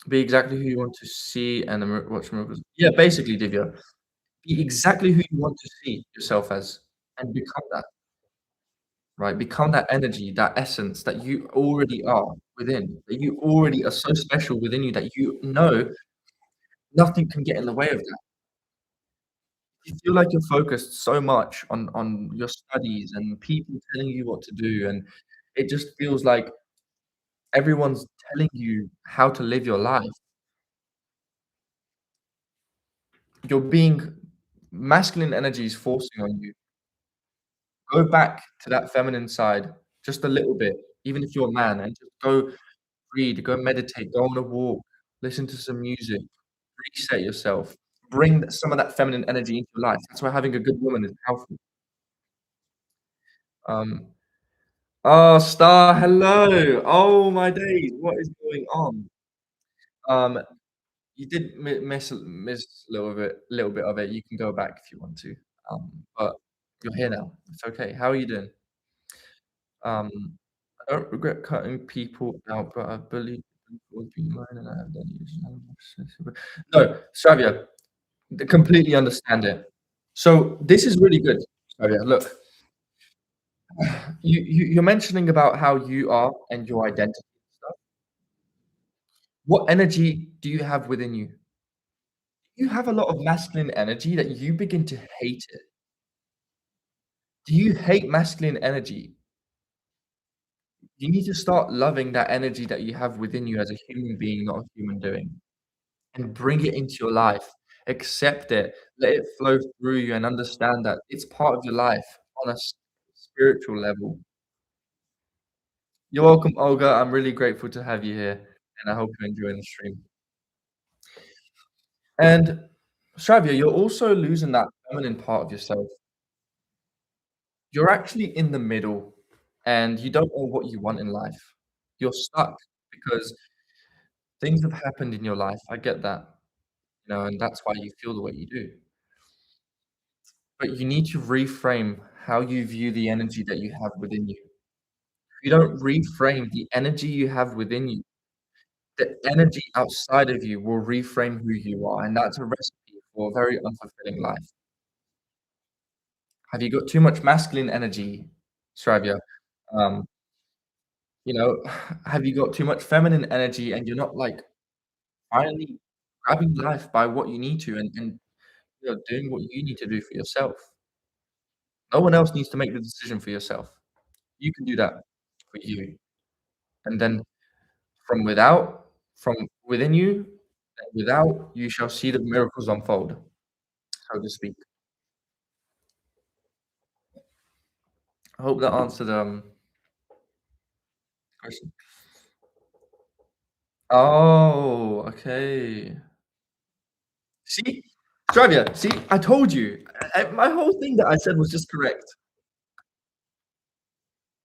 be exactly who you want to see and watch miracles. Yeah, basically, Divya, be exactly who you want to see yourself as and become that, right? Become that energy, that essence that you already are within, that you already are so special within you that you know nothing can get in the way of that. You feel like you're focused so much on your studies and people telling you what to do, and it just feels like everyone's telling you how to live your life. You're being masculine energy is forcing on you. Go back to that feminine side just a little bit, even if you're a man, and just go read, go meditate, go on a walk, listen to some music, reset yourself. Bring some of that feminine energy into your life. That's why having a good woman is powerful. Um, oh, Star, hello. Oh my days, what is going on? Um, you did miss a little bit of it. You can go back if you want to. But you're here now. It's okay. How are you doing? Um, I don't regret cutting people out, but I believe people would be mine and I have done use. No, Stravia. Completely understand it. So this is really good. So yeah, look, you're mentioning about how you are and your identity and stuff. What energy do you have within you? You have a lot of masculine energy that you begin to hate it. Do you hate masculine energy? You need to start loving that energy that you have within you as a human being, not a human doing, and bring it into your life. Accept it, let it flow through you, and understand that it's part of your life on a spiritual level. You're welcome, Olga. I'm really grateful to have you here, and I hope you're enjoying the stream. And Shravya, you're also losing that feminine part of yourself. You're actually in the middle, and you don't know what you want in life. You're stuck because things have happened in your life. I get that, and that's why you feel the way you do. But you need to reframe how you view the energy that you have within you. If you don't reframe the energy you have within you, the energy outside of you will reframe who you are, and that's a recipe for a very unfulfilling life. Have you got too much masculine energy, Shravya? Um, you know, have you got too much feminine energy and you're not like finally grabbing life by what you need to and doing what you need to do for yourself? No one else needs to make the decision for yourself. You can do that for you. And then from from within you, and without, you shall see the miracles unfold, so to speak. I hope that answered question. Oh, okay. See? Stravia, see, I told you. My whole thing that I said was just correct,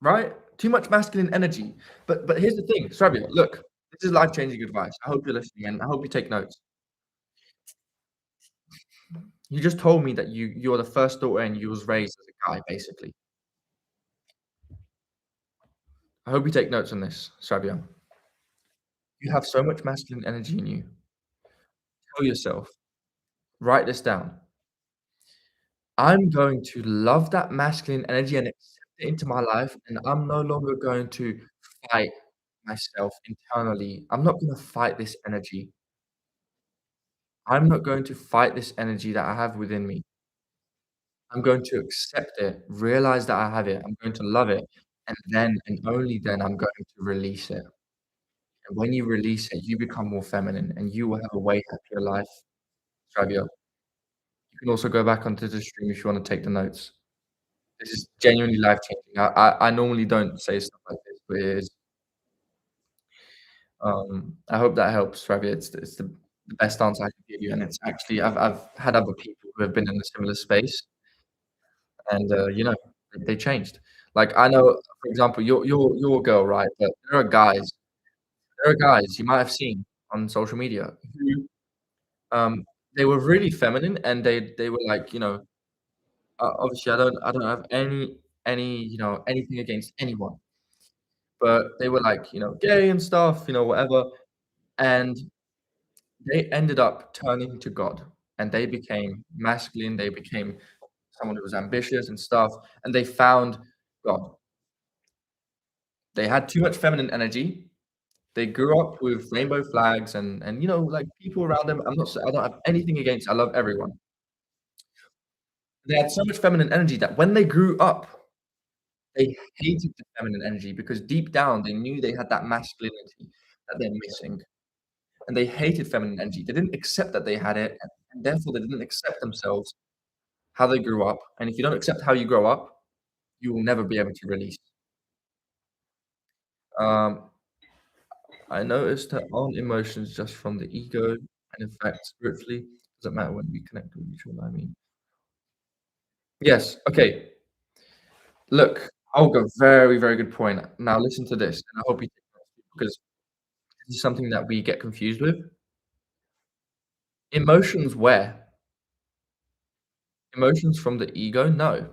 right? Too much masculine energy. But here's the thing, Stravia, look, this is life-changing advice. I hope you're listening and I hope you take notes. You just told me that you're the first daughter and you was raised as a guy, basically. I hope you take notes on this, Stravia. You have so much masculine energy in you. Tell yourself, write this down. I'm going to love that masculine energy and accept it into my life, and I'm no longer going to fight myself internally. I'm not gonna fight this energy. I'm not going to fight this energy that I have within me. I'm going to accept it, realize that I have it. I'm going to love it, and then and only then I'm going to release it. And when you release it, you become more feminine, and you will have a way happier life. Stravia. You can also go back onto the stream if you wanna take the notes. This is genuinely life-changing. I normally don't say stuff like this, but it is. I hope that helps, Ravi. It's the best answer I can give you, and it's actually I've had other people who have been in a similar space and, they changed. Like, I know, for example, you're a girl, right? But there are guys you might have seen on social media who, they were really feminine and they were like, obviously I don't have anything against anyone, but they were like, gay and stuff, whatever, and they ended up turning to God, and they became masculine, they became someone who was ambitious and stuff, and they found God. They had too much feminine energy. They grew up with rainbow flags and, like, people around them. I don't have anything against I love everyone. They had so much feminine energy that when they grew up, they hated the feminine energy because deep down they knew they had that masculinity that they're missing, and they hated feminine energy. They didn't accept that they had it, and therefore they didn't accept themselves, how they grew up, and if you don't accept how you grow up, you will never be able to release. Um, I noticed that aren't emotions just from the ego, and in fact, spiritually, doesn't matter when we connect with each other, I mean. Yes, okay. Look, Olga, very, very good point. Now listen to this, and I hope you take notes because this is something that we get confused with. Emotions where? Emotions from the ego? No.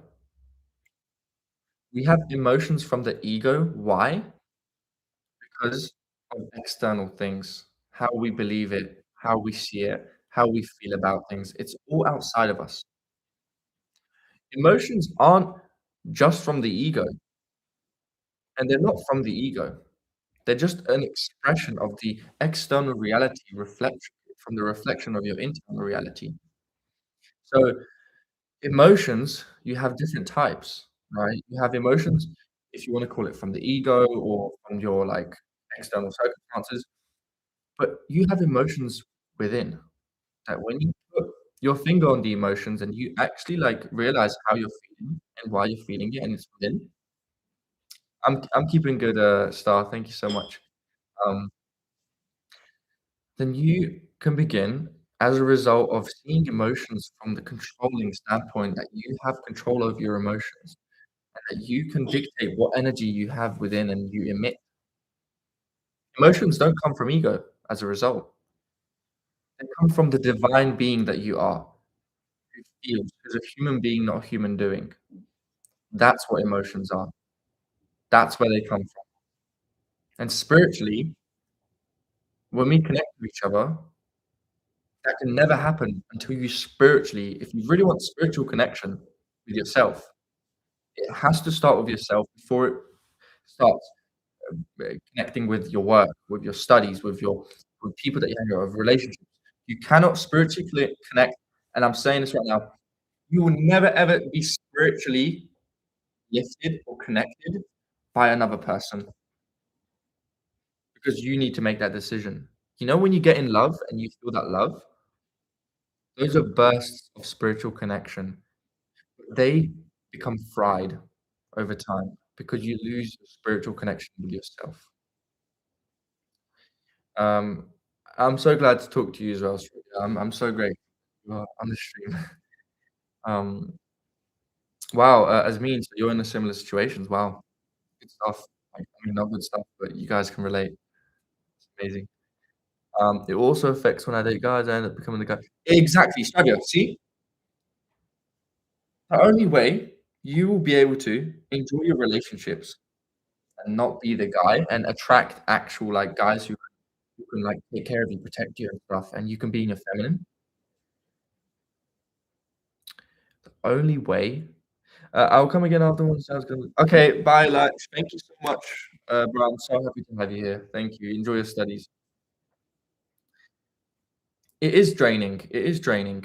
We have emotions from the ego. Why? Because of external things, how we believe it, how we see it, how we feel about things. It's all outside of us. Emotions aren't just from the ego, and they're not from the ego. They're just an expression of the external reality reflection from the reflection of your internal reality. So emotions, you have different types, right? You have emotions, if you wanna call it from the ego or from your, like, external circumstances, but you have emotions within, that when you put your finger on the emotions and you actually, like, realize how you're feeling and why you're feeling it and it's within. I'm keeping good, Star, thank you so much. Um, then you can begin, as a result of seeing emotions from the controlling standpoint that you have control over your emotions, that you can dictate what energy you have within and you emit. Emotions don't come from ego as a result. They come from the divine being that you are, who feels, who's a human being, not a human doing. That's what emotions are. That's where they come from. And spiritually, when we connect with each other, that can never happen until you spiritually, if you really want spiritual connection with yourself, it has to start with yourself before it starts connecting with your work, with your studies, with people that you hang out with, relationships. You cannot spiritually connect, and I'm saying this right now, you will never ever be spiritually lifted or connected by another person because you need to make that decision. You know, when you get in love and you feel that love, those are bursts of spiritual connection. They become fried over time because you lose your spiritual connection with yourself. Um, I'm so glad to talk to you as well, Sri. I'm so grateful you are on the stream. Um, wow, Azmeen, so you're in a similar situations. Wow, good stuff. Like, I mean, not good stuff, but you guys can relate. It's amazing. It also affects when I date guys, I end up becoming the guy. Exactly, Shravya. See, the only way you will be able to enjoy your relationships and not be the guy and attract actual like guys who can like take care of you, protect you and stuff, and you can be in your feminine. Only way. I'll come again after sounds good. Okay, bye, Lex. Thank you so much, bro. I'm so happy to have you here. Thank you. Enjoy your studies. It is draining. It is draining.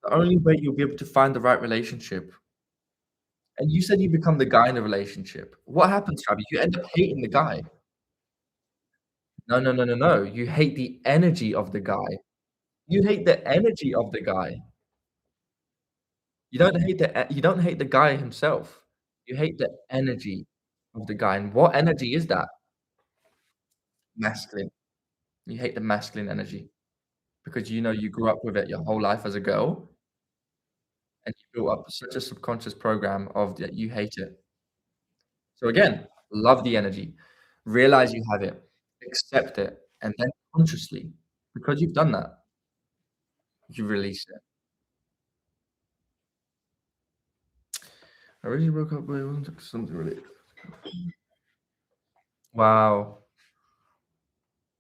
The only way you'll be able to find the right relationship. And you said you become the guy in the relationship. What happens, Travis? You end up hating the guy. No, no, no, no, no. You hate the energy of the guy. You hate the energy of the guy. You don't hate the guy himself. You hate the energy of the guy. And what energy is that? Masculine. You hate the masculine energy because you know you grew up with it your whole life as a girl, and you built up such a subconscious program of that you hate it. So again, love the energy, realize you have it, accept it, and then consciously, because you've done that, you release it. I originally broke up with something related. Wow,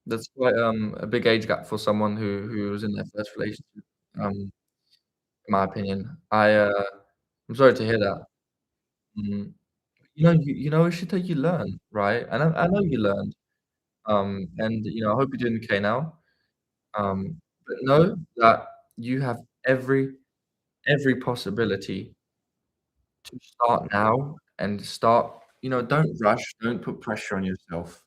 that's quite a big age gap for someone who was in their first relationship. In my opinion, I'm sorry to hear that. Mm. You know, it should take you learn, right? And I know you learned, and, you know, I hope you're doing okay now, but know that you have every possibility to start now and start don't rush, don't put pressure on yourself,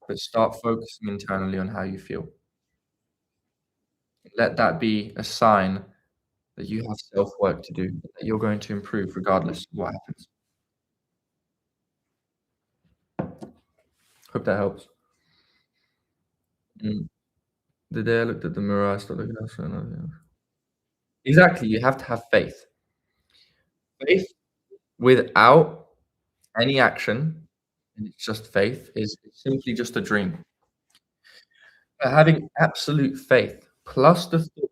but start focusing internally on how you feel. Let that be a sign that you have self-work to do, that you're going to improve regardless of what happens. Hope that helps. Mm. The day I looked at the mirror, I started looking elsewhere, and exactly, you have to have faith. Faith without any action, and it's just faith, is simply just a dream. But having absolute faith plus the thought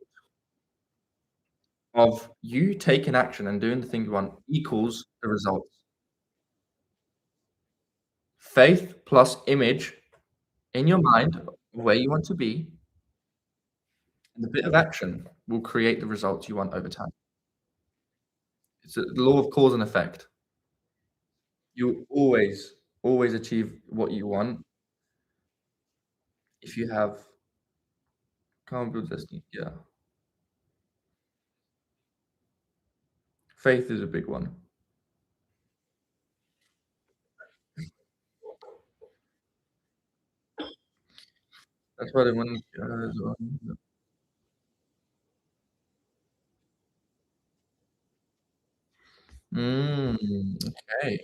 of you taking action and doing the thing you want equals the results. Faith plus image in your mind of where you want to be And the bit of action will create the results you want over time. It's the law of cause and effect. You'll always achieve what you want if you have calm build destiny. Yeah. Faith is a big one. That's why the one mm, okay,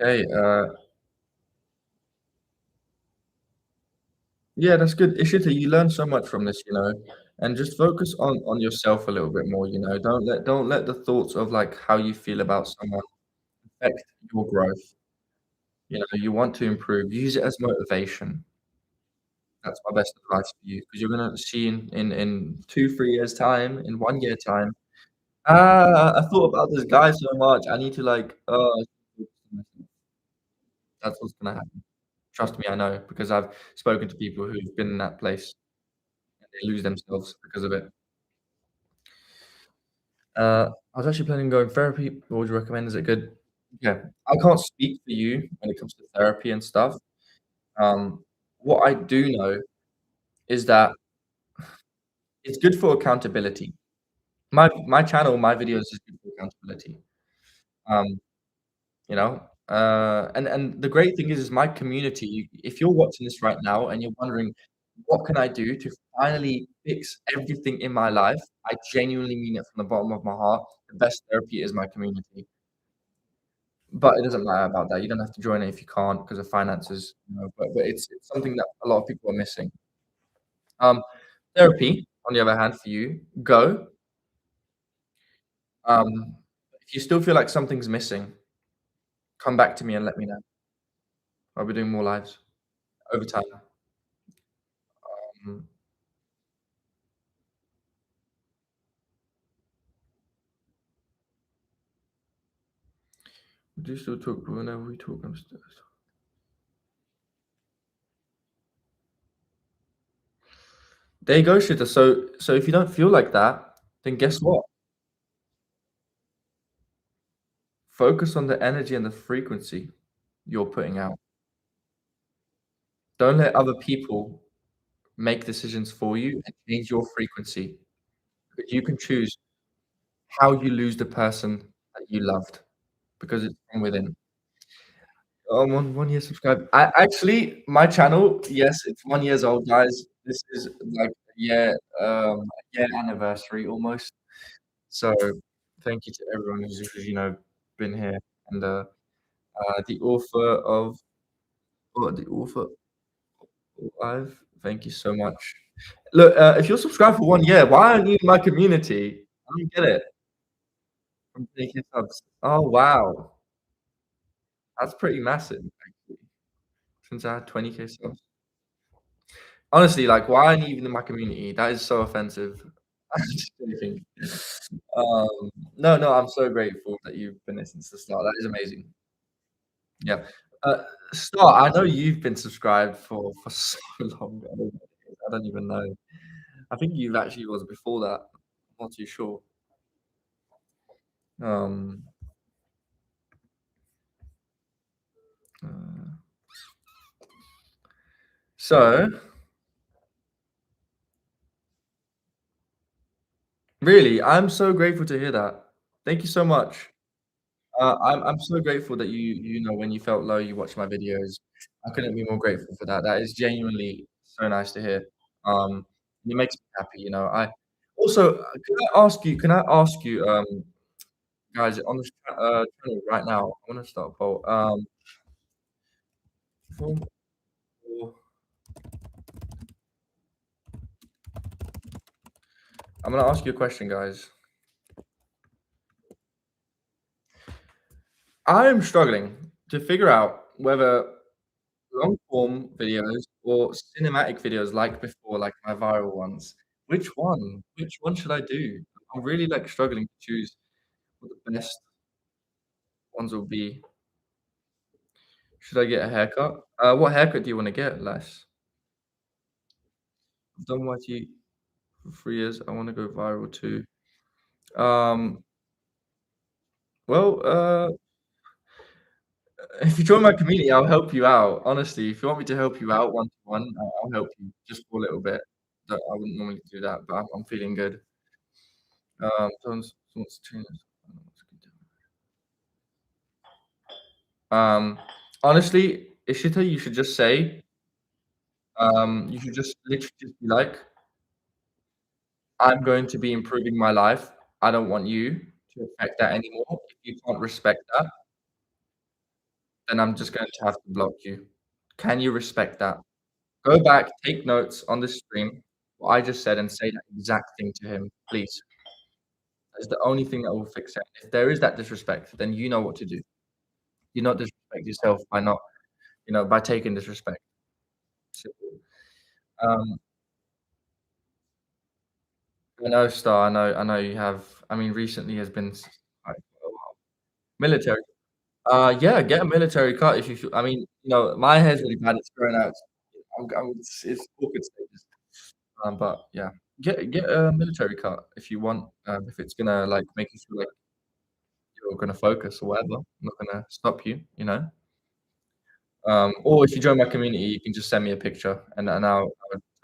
okay, yeah, that's good. Ishita, you learn so much from this, and just focus on yourself a little bit more, don't let the thoughts of, like, how you feel about someone affect your growth. You want to improve, use it as motivation. That's my best advice for you, because 'cause you're gonna see in 2, 3 years' time, in 1 year time, I thought about this guy so much, I need to, like, that's what's gonna happen. Trust me, I know, because I've spoken to people who've been in that place, and they lose themselves because of it. I was actually planning on going therapy. What would you recommend? Is it good? Yeah. I can't speak for you when it comes to therapy and stuff. What I do know is that it's good for accountability. My channel, my videos is good for accountability. Um, and the great thing is my community, if you're watching this right now and you're wondering, "What can I do to finally fix everything in my life?" I genuinely mean it from the bottom of my heart. The best therapy is my community. But it doesn't matter about that. You don't have to join it if you can't because of finances, but it's something that a lot of people are missing. Um, Therapy, on the other hand, for you, go. Um, if you still feel like something's missing, come back to me and let me know. I'll be doing more lives over time. Mm. We do still talk, but whenever we talk, I'm still. There you go, Shita. So if you don't feel like that, then guess what? Focus on the energy and the frequency you're putting out. Don't let other people make decisions for you and change your frequency. But you can choose how you lose the person that you loved because it's from within. 1 year subscribed. My channel, yes, it's 1 years old, guys. This is like a year anniversary almost. So thank you to everyone who's been here. And the author of the author I've thank you so much. Look, if you're subscribed for 1 year, why aren't you in my community? I don't get it. From 20K subs. Oh, wow. That's pretty massive, actually, since I had 20K subs. Honestly, like, why aren't you even in my community? That is so offensive. I'm just joking. No, no, I'm so grateful that you've been there since the start. That is amazing. Yeah. Uh, Star, I know you've been subscribed for so long. I don't even know. I think you actually was before that. I'm not too sure. Um, uh, so really, I'm so grateful to hear that. Thank you so much. I'm so grateful that when you felt low, you watched my videos. I couldn't be more grateful for that. That is genuinely so nice to hear. It makes me happy, I also, can I ask you, guys, on this channel right now, I wanna start a poll. For I'm gonna ask you a question, guys. I am struggling to figure out whether long form videos or cinematic videos like before, like my viral ones. Which one? Which one should I do? I'm really, like, struggling to choose what the best ones will be. Should I get a haircut? What haircut do you wanna get, Les? I've done YT for 3 years. I wanna go viral too. Um, well, if you join my community, I'll help you out. Honestly, if you want me to help you out one to one, I'll help you just for a little bit. But I wouldn't normally do that, but I'm feeling good. Someone's changed. Um, honestly, Ishita, you should just say, you should just literally just be like, "I'm going to be improving my life. I don't want you to affect that anymore. If you can't respect that, then I'm just going to have to block you. Can you respect that?" Go back, take notes on the stream, what I just said, and say that exact thing to him, please. That's the only thing that will fix it. If there is that disrespect, then you know what to do. You not disrespect yourself by not, by taking disrespect. Simple. Um, I know, Star, I know you have I mean, recently has been quite a while. Military. Yeah, get a military cut if you feel I mean, my hair's really bad, it's growing out. It's awkward stages. But yeah, get a military cut if you want, if it's gonna, like, make you feel like you're gonna focus or whatever. I'm not gonna stop you, you know? Or if you join my community, you can just send me a picture and I'll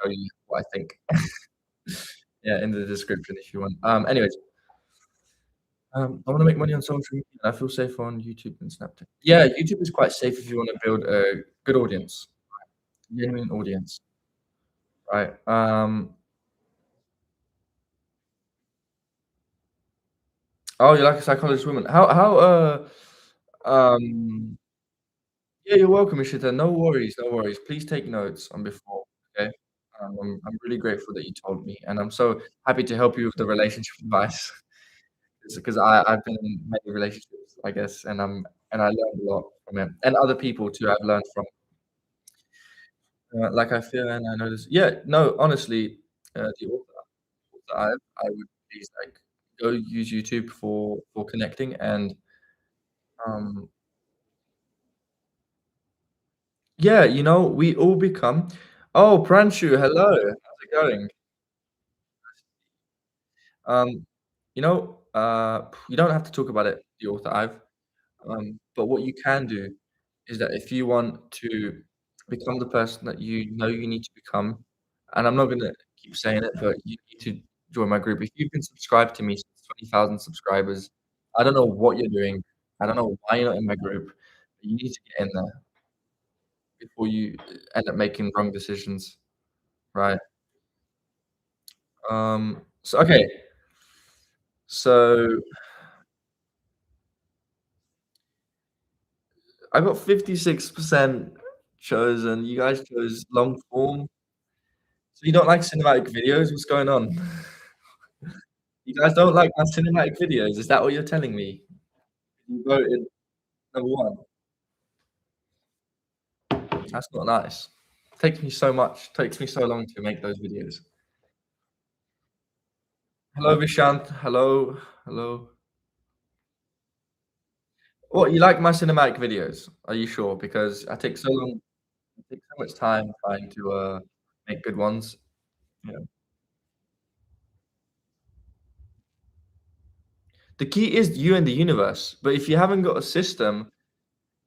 tell you what I think. Yeah, in the description if you want. Anyways, I wanna make money on social media, and I feel safer on YouTube and Snapchat. Yeah, YouTube is quite safe if you wanna build a good audience, genuine audience, right? Oh, you're like a psychologist woman. Um Yeah, you're welcome, Ishita. No worries, no worries. Please take notes on before, okay? I'm really grateful that you told me, and I'm so happy to help you with the relationship advice. It's because I've been in many relationships, I guess, and I learned a lot from it, and other people too I've learned from. Like I feel and I notice no, honestly, the author I would please, like, go use YouTube for connecting and, um yeah, we all become Oh, Pranshu, hello. How's it going? Um, you don't have to talk about it, the author I've, but what you can do is that if you want to become the person that you know you need to become, and I'm not gonna keep saying it, but you need to join my group. If you've been subscribed to me since 20,000 subscribers, I don't know what you're doing. I don't know why you're not in my group, but you need to get in there before you end up making wrong decisions, right? Okay, so I got 56% chosen. You guys chose long form. So you don't like cinematic videos? What's going on? You guys don't like my cinematic videos? Is that what you're telling me? You voted number 1. That's not nice. Takes me so long to make those videos. Hello, Vishant. Hello, hello. What, you like my cinematic videos? Are you sure? Because I take so much time trying to, make good ones. Yeah. The key is you and the universe, but if you haven't got a system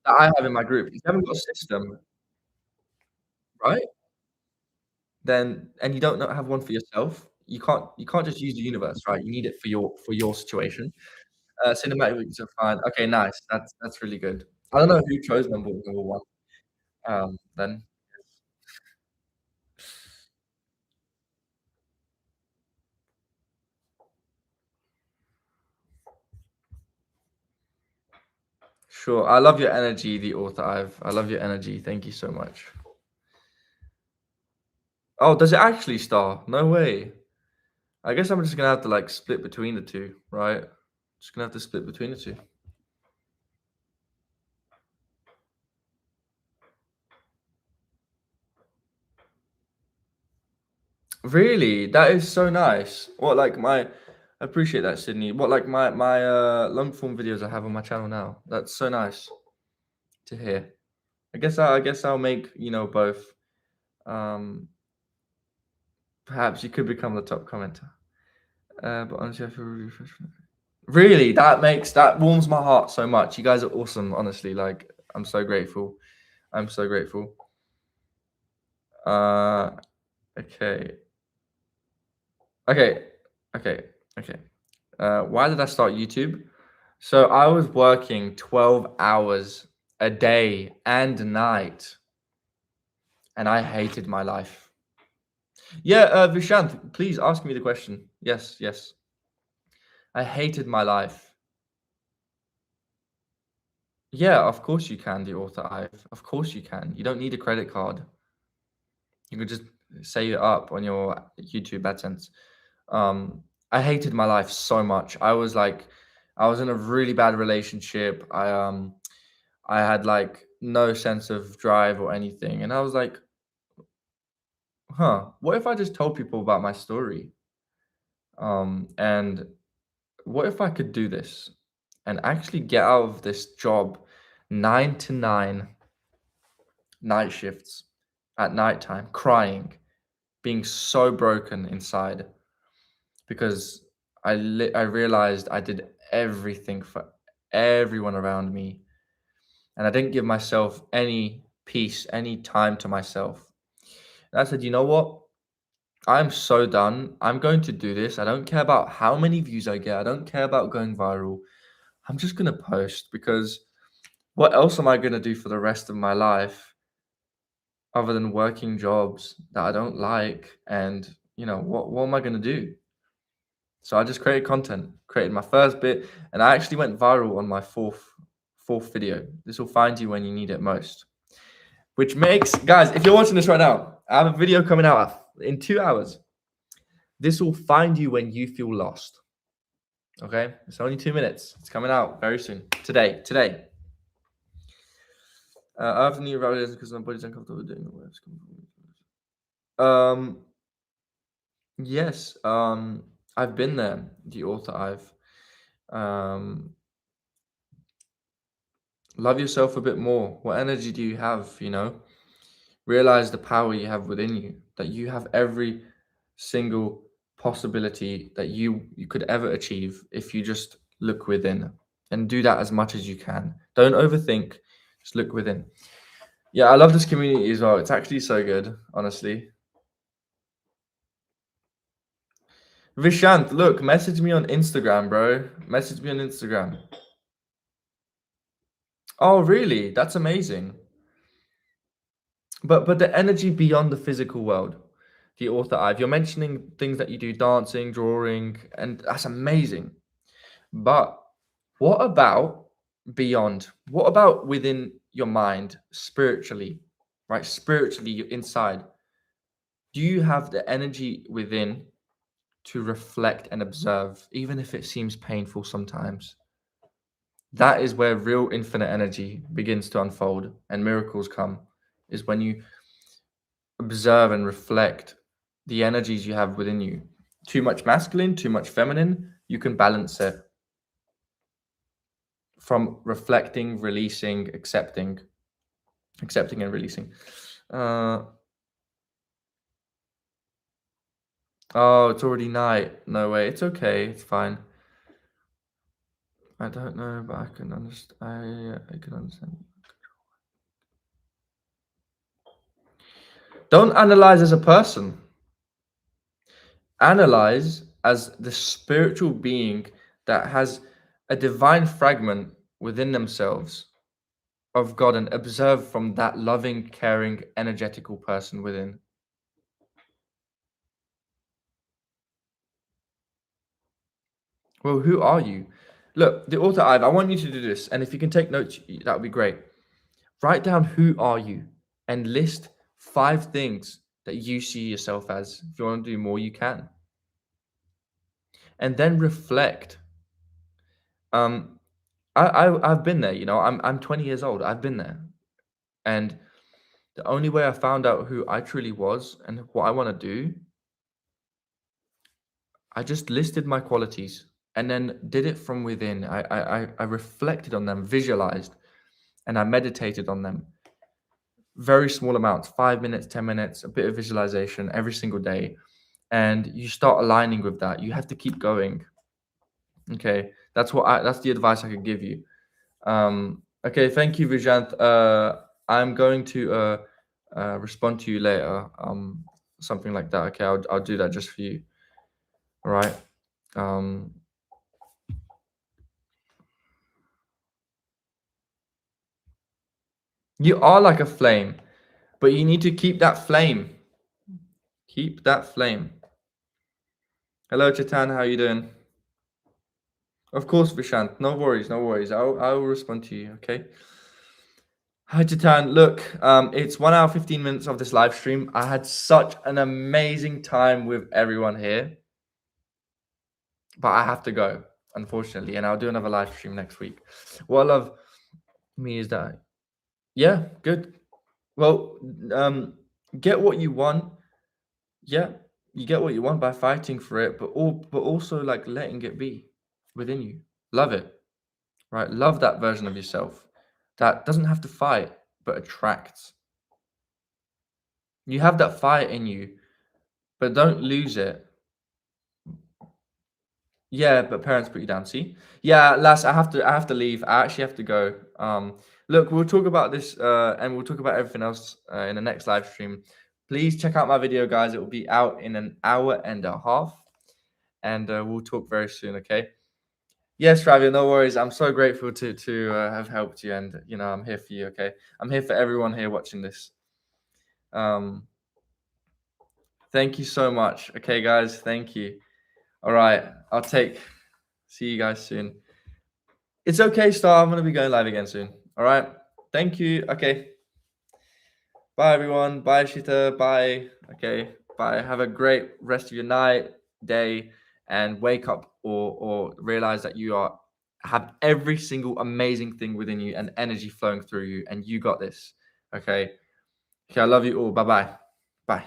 that I have in my group, if you haven't got a system, right, then and you don't have one for yourself, you can't just use the universe, right? You need it for your situation. Cinematic videos are fine. Okay, nice. That's really good. I don't know who chose number 1, then. Sure. I love your energy, the author I love your energy. Thank you so much. Oh, does it actually star? No way. I guess I'm just gonna have to, like, split between the 2, right? Just gonna have to split between the 2. Really? That is so nice. What, like, my I appreciate that, Sydney. What, like, my long form videos I have on my channel now. That's so nice to hear. I guess I'll make, both. Um, Perhaps you could become the top commenter. But honestly, I feel really frustrated. Really, that warms my heart so much. You guys are awesome, honestly. Like, I'm so grateful. I'm so grateful. Uh, okay, okay, okay, okay. Why did I start YouTube? So I was working 12 hours a day and night, and I hated my life. Yeah, Vishant, please ask me the question. Yes, yes. I hated my life. Yeah, of course you can, the author Ive. Of course you can. You don't need a credit card. You could just save it up on your YouTube AdSense. I hated my life so much. I was in a really bad relationship. I had like no sense of drive or anything. And I was like, huh, what if I just told people about my story? And what if I could do this and actually get out of this job 9 to 9 night shifts at nighttime, crying, being so broken inside because I realized I did everything for everyone around me, and I didn't give myself any peace, any time to myself. And I said, you know what? I'm so done. I'm going to do this. I don't care about how many views I get. I don't care about going viral. I'm just gonna post because what else am I gonna do for the rest of my life other than working jobs that I don't like? And what am I gonna do? So I just created content, created my first bit, and I actually went viral on my fourth video. This will find you when you need it most. Which makes, guys, if you're watching this right now, I have a video coming out in 2 hours. This will find you when you feel lost. Okay, it's only 2 minutes. It's coming out very soon. Today. I often need validation because my body's uncomfortable doing the work. Um, yes. I've been there. The author. Um, love yourself a bit more. What energy do you have? Realize the power you have within you. That you have every single possibility that you could ever achieve if you just look within and do that as much as you can. Don't overthink. Just look within. Yeah, I love this community as well. It's actually so good, honestly. Vishant, look, message me on Instagram, bro. Message me on Instagram. Oh, really? That's amazing. But the energy beyond the physical world, the author Ive, you're mentioning things that you do, dancing, drawing, and that's amazing. But what about beyond? What about within your mind, spiritually, right? Spiritually, you're inside. Do you have the energy within to reflect and observe, even if it seems painful sometimes? That is where real infinite energy begins to unfold and miracles come, is when you observe and reflect the energies you have within you. Too much masculine, too much feminine, you can balance it from reflecting, releasing, accepting and releasing. Uh, oh, it's already night. No way. It's okay. It's fine. I don't know, but I can understand. I can understand. Don't analyze as a person. Analyze as the spiritual being that has a divine fragment within themselves of God and observe from that loving, caring, energetical person within. Well, who are you? Look, the author Ive, I want you to do this, and if you can take notes, that would be great. Write down who are you and list 5 things that you see yourself as. If you want to do more, you can. And then reflect. Um, I've been there, I'm 20 years old. I've been there. And the only way I found out who I truly was and what I want to do, I just listed my qualities and then did it from within. I reflected on them, visualized, and I meditated on them. Very small amounts, 5 minutes, 10 minutes, a bit of visualization every single day. and you start aligning with that. You have to keep going. Okay, that's the advice I could give you. Okay, thank you, Vijant. I'm going to respond to you later. Something like that. Okay, I'll do that just for you. All right. Um, you are like a flame, but you need to keep that flame. Keep that flame. Hello, Chetan. How you doing? Of course, Vishant. No worries, no worries. I will respond to you. Okay. Hi, Chetan. Look, it's 1 hour 15 minutes of this live stream. I had such an amazing time with everyone here, but I have to go, unfortunately, and I'll do another live stream next week. What I love me is that, yeah, good. Well, get what you want. Yeah, you get what you want by fighting for it, but also like letting it be within you. Love it, right? Love that version of yourself that doesn't have to fight but attracts. You have that fire in you, but don't lose it. Yeah, but parents put you down. See? Yeah, Lass, I have to leave. I actually have to go. Look, we'll talk about this, and we'll talk about everything else in the next live stream. Please check out my video, guys. It will be out in an hour and a half, and we'll talk very soon. Okay? Yes, Ravia, no worries. I'm so grateful to have helped you, and I'm here for you. Okay? I'm here for everyone here watching this. Um, thank you so much. Okay, guys. Thank you. All right. I'll take. See you guys soon. It's okay, Star. I'm gonna be going live again soon. All right. Thank you. Okay. Bye, everyone. Bye, Shita. Bye. Okay. Bye. Have a great rest of your night, day, and wake up or realize that you have every single amazing thing within you and energy flowing through you, and you got this. Okay. Okay. I love you all. Bye bye. Bye.